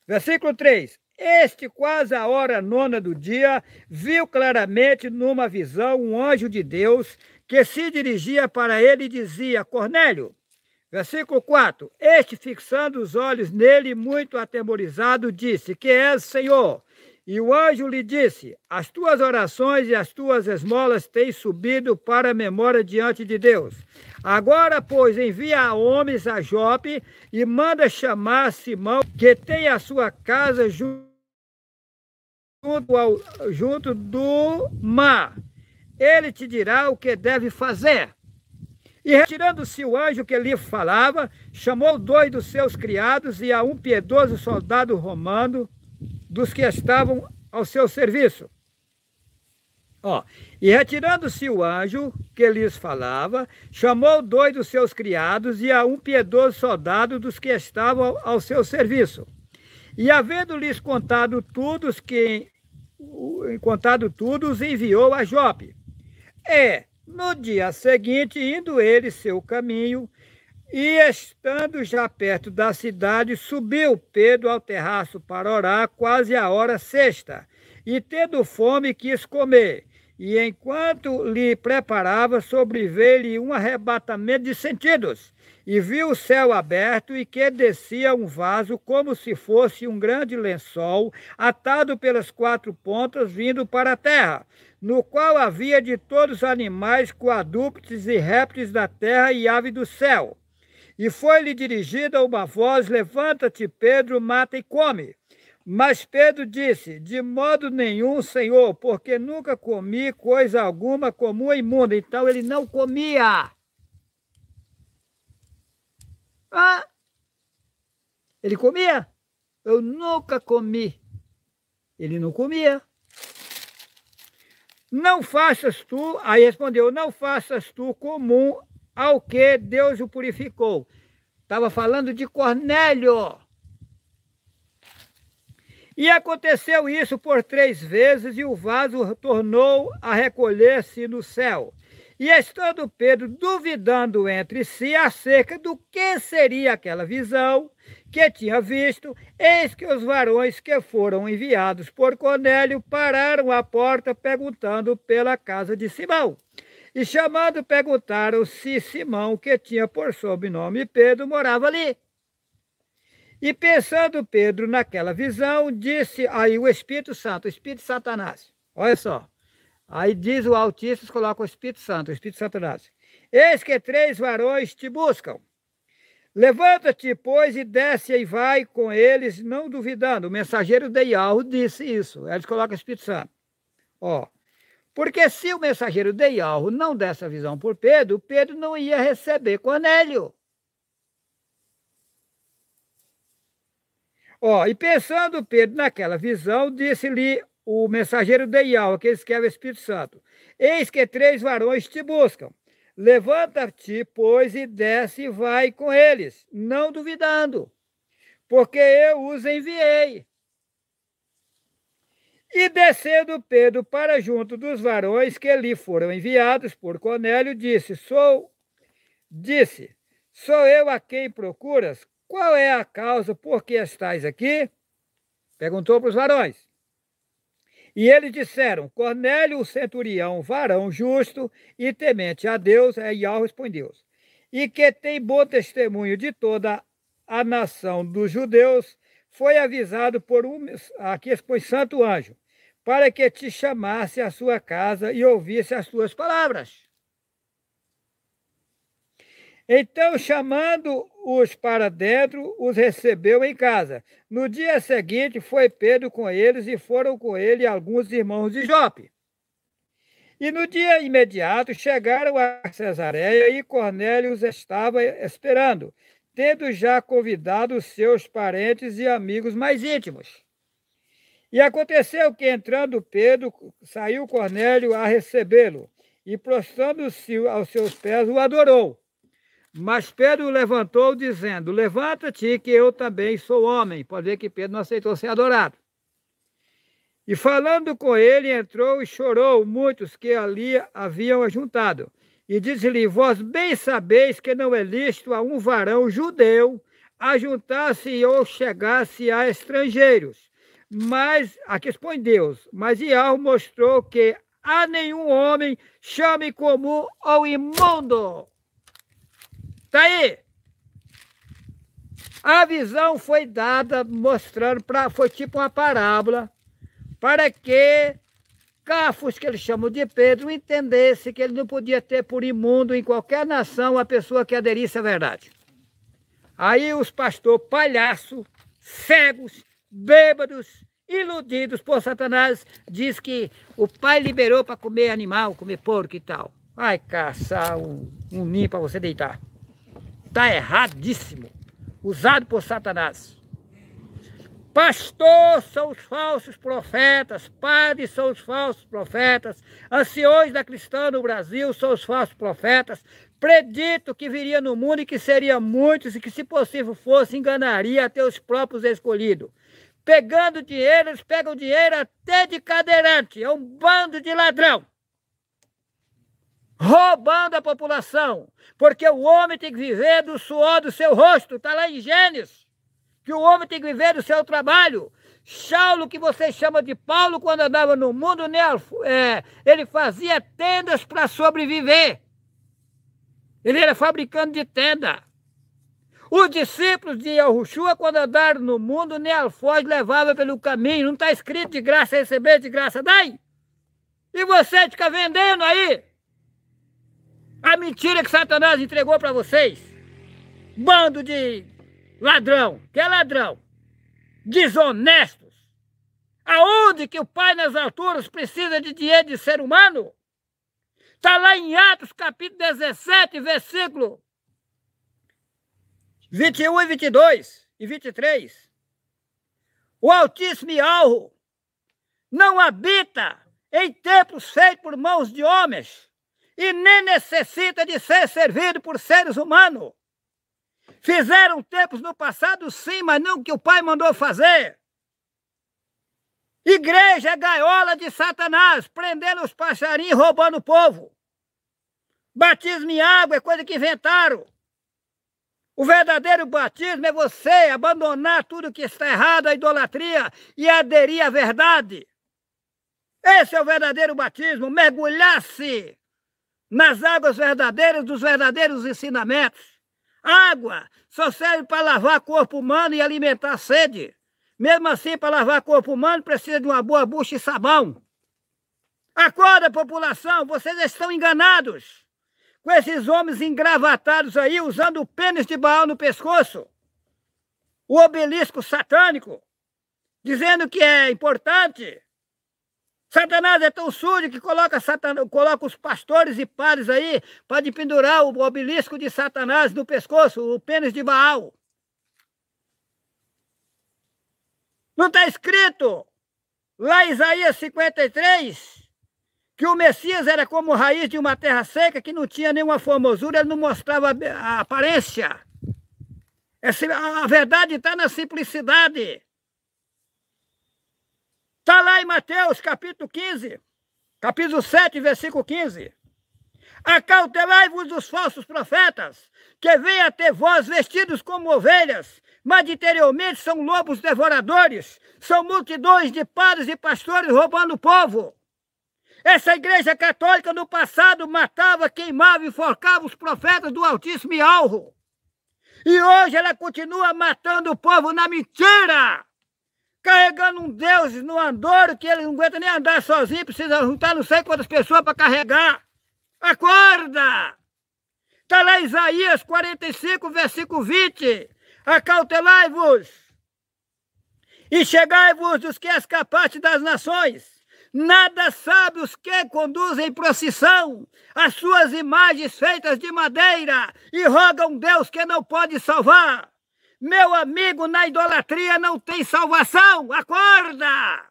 Versículo 3. Este, quase a hora nona do dia, viu claramente numa visão um anjo de Deus que se dirigia para ele e dizia: Cornélio. Versículo 4. Este, fixando os olhos nele, muito atemorizado, disse: Que és, Senhor? E o anjo lhe disse: As tuas orações e as tuas esmolas têm subido para a memória diante de Deus. Agora, pois, envia homens a Jope e manda chamar Simão, que tem a sua casa junto do mar. Ele te dirá o que deve fazer. E retirando-se o anjo que lhe falava, chamou 2 dos seus criados e a um piedoso soldado romano dos que estavam ao seu serviço. E retirando-se o anjo que lhes falava, chamou 2 dos seus criados e a um piedoso soldado dos que estavam ao seu serviço. E havendo-lhes contado tudo, os enviou a Jope. No dia seguinte, indo ele seu caminho, e estando já perto da cidade, subiu Pedro ao terraço para orar, quase a hora sexta, e tendo fome quis comer. E enquanto lhe preparava, sobreveio-lhe um arrebatamento de sentidos, e viu o céu aberto e que descia um vaso como se fosse um grande lençol, atado pelas 4 pontas, vindo para a terra, no qual havia de todos os animais, quadrúpedes e répteis da terra e ave do céu. E foi-lhe dirigida uma voz: Levanta-te, Pedro, mata e come. Mas Pedro disse: De modo nenhum, Senhor, porque nunca comi coisa alguma como imunda. Então ele não comia. Ele comia? Eu nunca comi. Ele não comia. Não faças tu, aí respondeu, não faças tu comum ao que Deus o purificou. Estava falando de Cornélio. E aconteceu isso por 3 vezes, e o vaso tornou a recolher-se no céu. E estando Pedro duvidando entre si acerca do que seria aquela visão que tinha visto, eis que os varões que foram enviados por Cornélio pararam à porta perguntando pela casa de Simão. E chamando, perguntaram se Simão, que tinha por sobrenome Pedro, morava ali. E pensando Pedro naquela visão, disse aí o Espírito Santo, o Espírito de Satanás, olha só. Aí diz o Altíssimo, coloca o Espírito Santo, o Espírito de Satanás. Eis que 3 varões te buscam. Levanta-te, pois, e desce e vai com eles, não duvidando. O mensageiro de Iarro disse isso. Eles colocam o Espírito Santo. Ó, porque se o mensageiro de Iarro não desse a visão por Pedro, Pedro não ia receber Cornélio. Ó, e pensando Pedro naquela visão, disse-lhe o mensageiro de Iarro, que escreve o Espírito Santo, eis que 3 varões te buscam. Levanta-te, pois, e desce e vai com eles, não duvidando, porque eu os enviei. E descendo Pedro para junto dos varões que lhe foram enviados por Cornélio, disse, sou eu a quem procuras? Qual é a causa por que estás aqui? Perguntou para os varões. E eles disseram, Cornélio, o centurião, varão justo e temente a Deus, Iarro respondeu, e que tem bom testemunho de toda a nação dos judeus, foi avisado por aqui expõe santo anjo, para que te chamasse à sua casa e ouvisse as tuas palavras. Então, chamando-os para dentro, os recebeu em casa. No dia seguinte, foi Pedro com eles e foram com ele alguns irmãos de Jope. E no dia imediato chegaram a Cesareia e Cornélio os estava esperando, tendo já convidado os seus parentes e amigos mais íntimos. E aconteceu que, entrando Pedro, saiu Cornélio a recebê-lo, e prostrando-se aos seus pés, o adorou. Mas Pedro o levantou, dizendo, levanta-te, que eu também sou homem. Pode ver que Pedro não aceitou ser adorado. E falando com ele, entrou e chorou muitos que ali haviam ajuntado. E disse-lhe, vós bem sabeis que não é lícito a um varão judeu ajuntar-se ou chegar-se a estrangeiros. Mas, aqui expõe Deus, mas Iarro mostrou que a nenhum homem chame comum ou imundo. Está aí. A visão foi dada mostrando, foi tipo uma parábola, para que Cafos, que eles chamam de Pedro, entendesse que ele não podia ter por imundo em qualquer nação a pessoa que aderisse à verdade. Aí os pastores palhaços, cegos, bêbados, iludidos por Satanás, diz que o pai liberou para comer animal, comer porco e tal. Vai caçar um ninho para você deitar. Está erradíssimo. Usado por Satanás. Pastor são os falsos profetas, padres são os falsos profetas, anciões da cristã no Brasil são os falsos profetas, predito que viria no mundo e que seria muitos e que, se possível fosse, enganaria até os próprios escolhidos. Pegando dinheiro, eles pegam dinheiro até de cadeirante, é um bando de ladrão. Roubando a população, porque o homem tem que viver do suor do seu rosto, está lá em Gênesis, que o homem tem que viver do seu trabalho. Saulo, que você chama de Paulo, quando andava no mundo, ele fazia tendas para sobreviver. Ele era fabricante de tenda. Os discípulos de Yahushua, quando andaram no mundo, nem alfoz levava pelo caminho. Não está escrito de graça receber, de graça dai? E você fica vendendo aí a mentira que Satanás entregou para vocês. Bando de ladrão, que é ladrão, desonestos. Aonde que o Pai nas alturas precisa de dinheiro de ser humano? Está lá em Atos capítulo 17, versículo 21 e 22 e 23. O Altíssimo Iarro não habita em templos feitos por mãos de homens e nem necessita de ser servido por seres humanos. Fizeram templos no passado, sim, mas não o que o Pai mandou fazer. Igreja é gaiola de Satanás, prendendo os passarinhos e roubando o povo. Batismo em água é coisa que inventaram. O verdadeiro batismo é você abandonar tudo que está errado, a idolatria, e aderir à verdade. Esse é o verdadeiro batismo, mergulhar-se nas águas verdadeiras, dos verdadeiros ensinamentos. Água só serve para lavar corpo humano e alimentar a sede. Mesmo assim, para lavar corpo humano, precisa de uma boa bucha e sabão. Acorda, população, vocês estão enganados com esses homens engravatados aí, usando o pênis de Baal no pescoço, o obelisco satânico, dizendo que é importante. Satanás é tão sujo que coloca os pastores e padres aí para pendurar o obelisco de Satanás no pescoço, o pênis de Baal. Não está escrito lá em Isaías 53 que o Messias era como raiz de uma terra seca, que não tinha nenhuma formosura, ele não mostrava a aparência. A verdade está na simplicidade. Está lá em Mateus, capítulo 15, capítulo 7, versículo 15. Acautelai-vos dos falsos profetas, que vêm até vós vestidos como ovelhas, mas interiormente são lobos devoradores, são multidões de padres e pastores roubando o povo. Essa igreja católica no passado matava, queimava e enforcava os profetas do Altíssimo e Alvo. E hoje ela continua matando o povo na mentira, carregando um Deus no andouro que ele não aguenta nem andar sozinho, precisa juntar não sei quantas pessoas para carregar. Acorda! Está lá em Isaías 45, versículo 20. Acautelai-vos e chegai-vos dos que escapaste das nações. Nada sabe os que conduzem procissão as suas imagens feitas de madeira e rogam Deus que não pode salvar. Meu amigo, na idolatria não tem salvação. Acorda!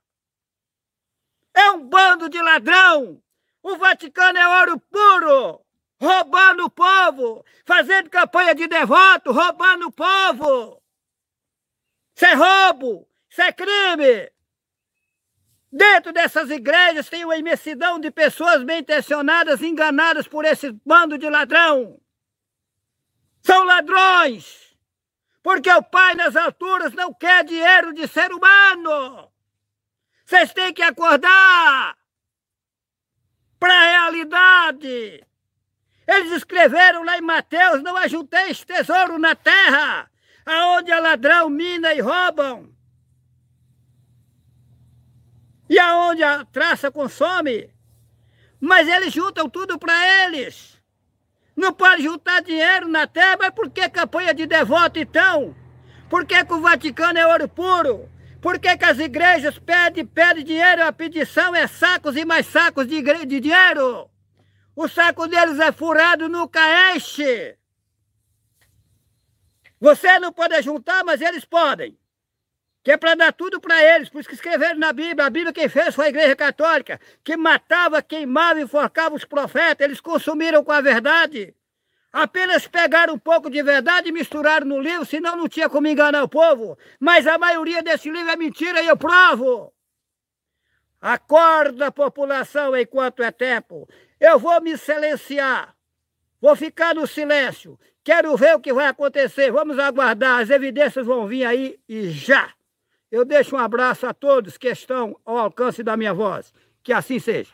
É um bando de ladrão. O Vaticano é ouro puro, roubando o povo, fazendo campanha de devoto, roubando o povo. Isso é roubo, isso é crime. Dentro dessas igrejas tem uma imensidão de pessoas bem intencionadas, enganadas por esse bando de ladrão. São ladrões, porque o Pai nas alturas não quer dinheiro de ser humano. Vocês têm que acordar para a realidade. Eles escreveram lá em Mateus: não ajunteis tesouro na terra, aonde a ladrão mina e roubam, e aonde a traça consome. Mas eles juntam tudo para eles. Não pode juntar dinheiro na terra, mas por que campanha de devoto então? Por que o Vaticano é ouro puro? Por que as igrejas pedem dinheiro? A pedição é sacos e mais sacos de dinheiro. O saco deles é furado, nunca enche. Você não pode juntar, mas eles podem. Que é para dar tudo para eles, por isso que escreveram na Bíblia. A Bíblia quem fez foi a Igreja Católica, que matava, queimava e enforcava os profetas. Eles consumiram com a verdade. Apenas pegaram um pouco de verdade e misturaram no livro, senão não tinha como enganar o povo. Mas a maioria desse livro é mentira e eu provo. Acorda, população, enquanto é tempo. Eu vou me silenciar, vou ficar no silêncio. Quero ver o que vai acontecer. Vamos aguardar, as evidências vão vir aí e já. Eu deixo um abraço a todos que estão ao alcance da minha voz. Que assim seja.